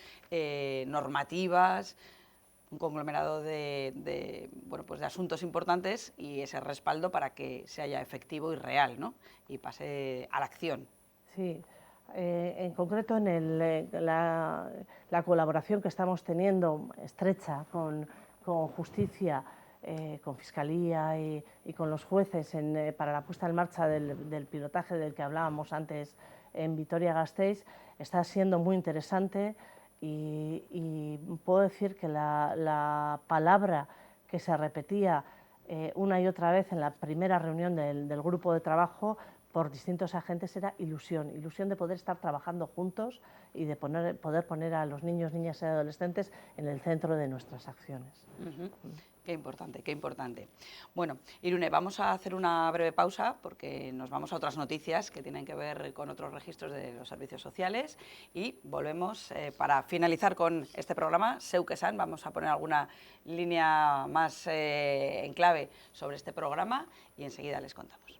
normativas, un conglomerado bueno, pues de asuntos importantes y ese respaldo para que se haya efectivo y real, ¿no? Y pase a la acción. Sí, en concreto en la colaboración que estamos teniendo estrecha con Justicia, con Fiscalía y con los jueces para la puesta en marcha del pilotaje del que hablábamos antes en Vitoria-Gasteiz, está siendo muy interesante. Y puedo decir que la palabra que se repetía una y otra vez en la primera reunión del grupo de trabajo por distintos agentes era ilusión de poder estar trabajando juntos y de poder poner a los niños, niñas y adolescentes en el centro de nuestras acciones. Qué importante, qué importante. Bueno, Irune, vamos a hacer una breve pausa porque nos vamos a otras noticias que tienen que ver con otros registros de los servicios sociales y volvemos para finalizar con este programa. Zeuk esan, vamos a poner alguna línea más en clave sobre este programa y enseguida les contamos.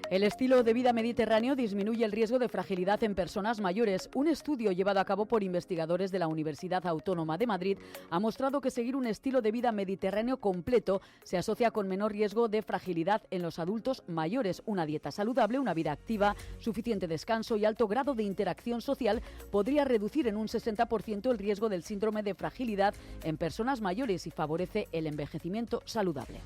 El estilo de vida mediterráneo disminuye el riesgo de fragilidad en personas mayores. Un estudio llevado a cabo por investigadores de la Universidad Autónoma de Madrid ha mostrado que seguir un estilo de vida mediterráneo completo se asocia con menor riesgo de fragilidad en los adultos mayores. Una dieta saludable, una vida activa, suficiente descanso y alto grado de interacción social podría reducir en un 60% el riesgo del síndrome de fragilidad en personas mayores y favorece el envejecimiento saludable.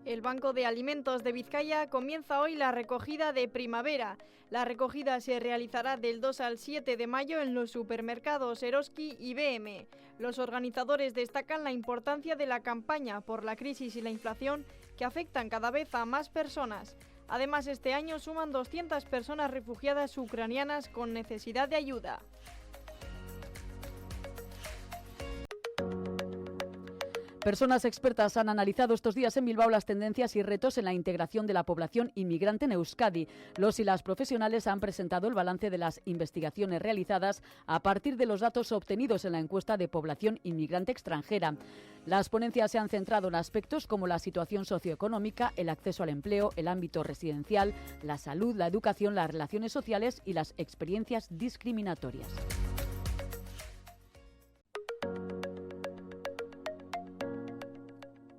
El Banco de Alimentos de Vizcaya comienza hoy la recogida de primavera. La recogida se realizará del 2 al 7 de mayo en los supermercados Eroski y BM. Los organizadores destacan la importancia de la campaña por la crisis y la inflación que afectan cada vez a más personas. Además, este año suman 200 personas refugiadas ucranianas con necesidad de ayuda. Personas expertas han analizado estos días en Bilbao las tendencias y retos en la integración de la población inmigrante en Euskadi. Los y las profesionales han presentado el balance de las investigaciones realizadas a partir de los datos obtenidos en la encuesta de población inmigrante extranjera. Las ponencias se han centrado en aspectos como la situación socioeconómica, el acceso al empleo, el ámbito residencial, la salud, la educación, las relaciones sociales y las experiencias discriminatorias.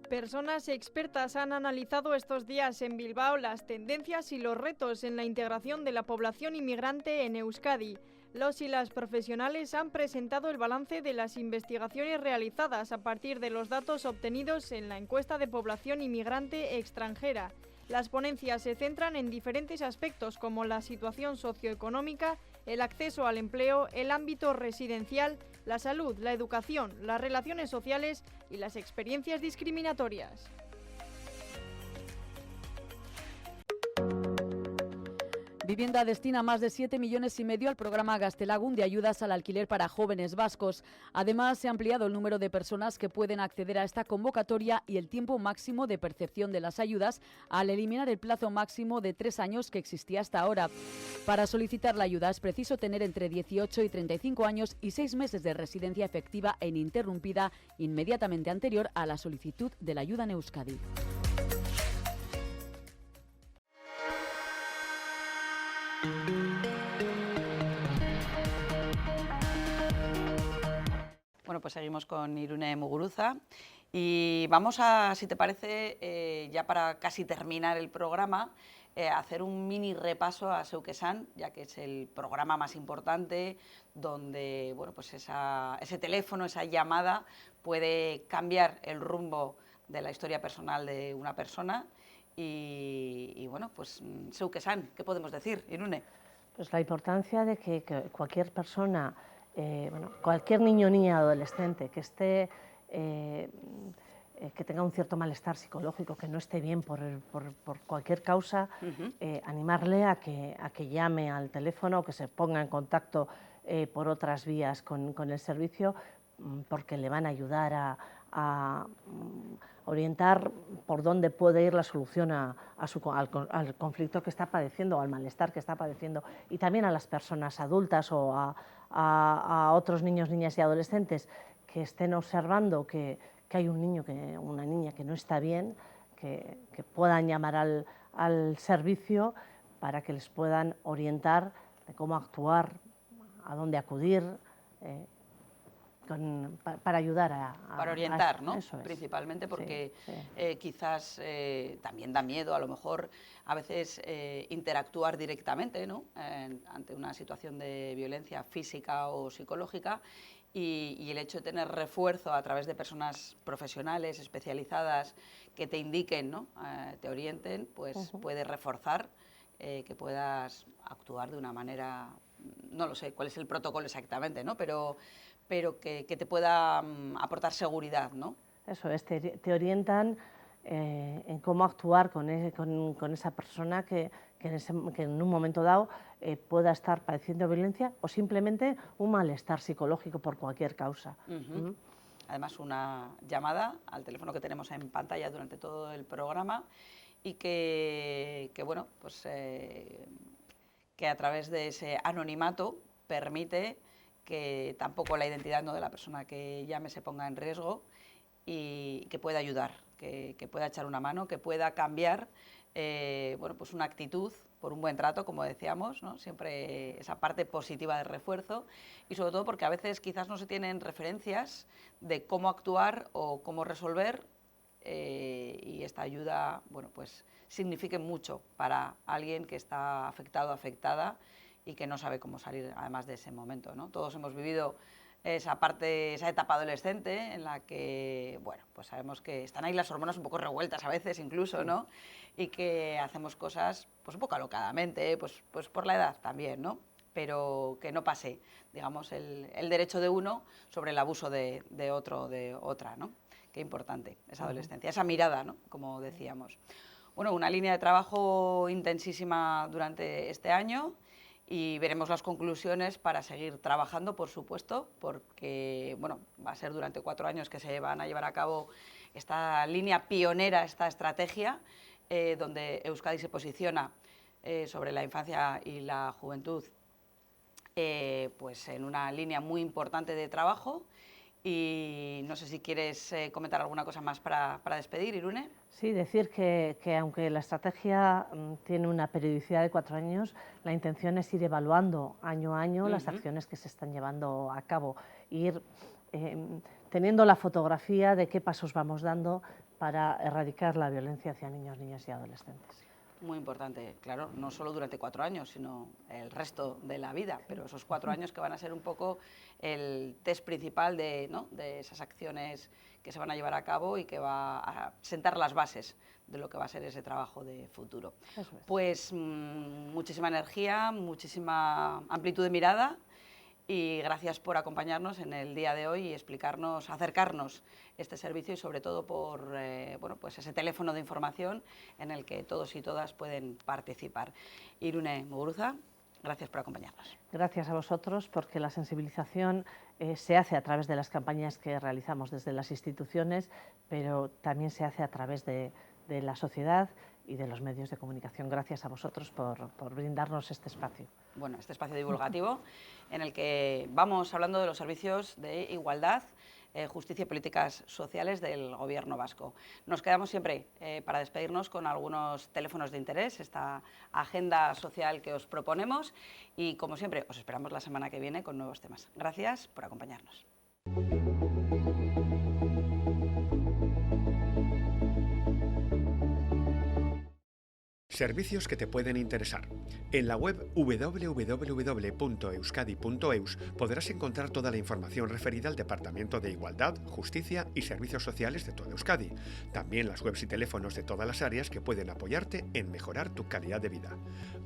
Personas expertas han analizado estos días en Bilbao las tendencias y los retos en la integración de la población inmigrante en Euskadi. Los y las profesionales han presentado el balance de las investigaciones realizadas a partir de los datos obtenidos en la encuesta de población inmigrante extranjera. Las ponencias se centran en diferentes aspectos como la situación socioeconómica, el acceso al empleo, el ámbito residencial, la salud, la educación, las relaciones sociales y las experiencias discriminatorias. Vivienda destina más de 7,5 millones al programa Gaztelagun de ayudas al alquiler para jóvenes vascos. Además, se ha ampliado el número de personas que pueden acceder a esta convocatoria y el tiempo máximo de percepción de las ayudas al eliminar el plazo máximo de 3 años que existía hasta ahora. Para solicitar la ayuda es preciso tener entre 18 y 35 años y 6 meses de residencia efectiva e ininterrumpida inmediatamente anterior a la solicitud de la ayuda en Euskadi. Bueno, pues seguimos con Irune Muguruza y vamos a, si te parece, ya para casi terminar el programa, hacer un mini repaso a Zeuk esan, ya que es el programa más importante donde bueno, pues ese teléfono, esa llamada puede cambiar el rumbo de la historia personal de una persona y bueno, pues Zeuk esan, ¿qué podemos decir, Irune? Pues la importancia de que cualquier persona, cualquier niño, niña, adolescente que esté, que tenga un cierto malestar psicológico, que no esté bien por cualquier causa, animarle a que llame al teléfono o que se ponga en contacto por otras vías con el servicio, porque le van a ayudar a orientar por dónde puede ir la solución al conflicto que está padeciendo o al malestar que está padeciendo, y también a las personas adultas o a otros niños, niñas y adolescentes que estén observando que hay un niño, una niña que no está bien, que puedan llamar al servicio para que les puedan orientar de cómo actuar, a dónde acudir, para ayudar para orientar, ¿no? Eso es. Principalmente porque sí. quizás también da miedo, a lo mejor, a veces interactuar directamente, ¿no? Ante una situación de violencia física o psicológica, y el hecho de tener refuerzo a través de personas profesionales, especializadas, que te indiquen, ¿no? Te orienten, pues puede reforzar que puedas actuar de una manera, no lo sé cuál es el protocolo exactamente, ¿no? Pero que te pueda aportar seguridad, ¿no? Eso es, te orientan en cómo actuar con esa persona que en un momento dado pueda estar padeciendo violencia o simplemente un malestar psicológico por cualquier causa. Además, una llamada al teléfono que tenemos en pantalla durante todo el programa, y que bueno, pues que a través de ese anonimato permite que tampoco la identidad, ¿no?, de la persona que llame se ponga en riesgo, y que pueda ayudar, que pueda echar una mano, que pueda cambiar bueno, pues una actitud por un buen trato, como decíamos, ¿no? Siempre esa parte positiva de refuerzo, y sobre todo porque a veces quizás no se tienen referencias de cómo actuar o cómo resolver, y esta ayuda, bueno, pues signifique mucho para alguien que está afectado o afectada y que no sabe cómo salir además de ese momento, ¿no? Todos hemos vivido esa etapa adolescente en la que, bueno, pues sabemos que están ahí las hormonas un poco revueltas a veces incluso, ¿no? Y que hacemos cosas pues un poco alocadamente, pues por la edad también, ¿no? Pero que no pase, digamos, el derecho de uno sobre el abuso de otro o de otra, ¿no? Qué importante esa adolescencia, esa mirada, ¿no?, como decíamos. Bueno, una línea de trabajo intensísima durante este año, y veremos las conclusiones para seguir trabajando, por supuesto, porque bueno, va a ser durante 4 años que se van a llevar a cabo esta línea pionera, esta estrategia, donde Euskadi se posiciona sobre la infancia y la juventud, pues en una línea muy importante de trabajo. Y no sé si quieres comentar alguna cosa más para despedir, Irune. Sí, decir que aunque la estrategia tiene una periodicidad de 4 años, la intención es ir evaluando año a año las acciones que se están llevando a cabo, ir teniendo la fotografía de qué pasos vamos dando para erradicar la violencia hacia niños, niñas y adolescentes. Muy importante, claro, no solo durante 4 años, sino el resto de la vida, pero esos 4 años que van a ser un poco el test principal de esas acciones que se van a llevar a cabo y que va a sentar las bases de lo que va a ser ese trabajo de futuro. Eso es. Pues muchísima energía, muchísima amplitud de mirada, y gracias por acompañarnos en el día de hoy y explicarnos, acercarnos este servicio, y sobre todo por bueno, pues ese teléfono de información en el que todos y todas pueden participar. Irune Muguruza, gracias por acompañarnos. Gracias a vosotros, porque la sensibilización se hace a través de las campañas que realizamos desde las instituciones, pero también se hace a través de la sociedad y de los medios de comunicación. Gracias a vosotros por brindarnos este espacio. Bueno, este espacio divulgativo en el que vamos hablando de los servicios de igualdad, justicia y políticas sociales del Gobierno vasco. Nos quedamos siempre para despedirnos con algunos teléfonos de interés, esta agenda social que os proponemos, y como siempre os esperamos la semana que viene con nuevos temas. Gracias por acompañarnos. Servicios que te pueden interesar. En la web www.euskadi.eus podrás encontrar toda la información referida al Departamento de Igualdad, Justicia y Servicios Sociales de toda Euskadi. También las webs y teléfonos de todas las áreas que pueden apoyarte en mejorar tu calidad de vida.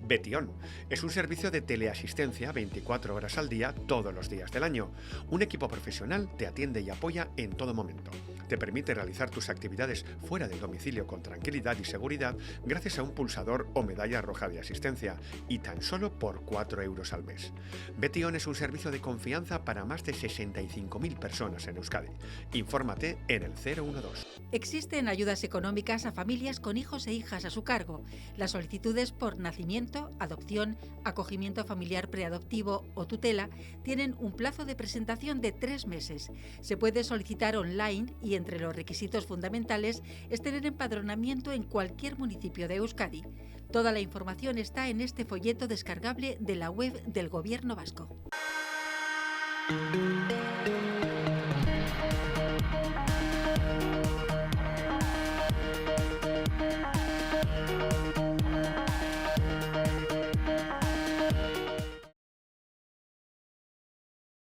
Betion es un servicio de teleasistencia 24 horas al día, todos los días del año. Un equipo profesional te atiende y apoya en todo momento. Te permite realizar tus actividades fuera del domicilio con tranquilidad y seguridad gracias a un pulsador expulsador o medalla roja de asistencia, y tan solo por 4 euros al mes. Betion es un servicio de confianza para más de 65.000 personas en Euskadi. Infórmate en el 012. Existen ayudas económicas a familias con hijos e hijas a su cargo. Las solicitudes por nacimiento, adopción, acogimiento familiar preadoptivo o tutela tienen un plazo de presentación de 3 meses. Se puede solicitar online y entre los requisitos fundamentales es tener empadronamiento en cualquier municipio de Euskadi. Toda la información está en este folleto descargable de la web del Gobierno vasco.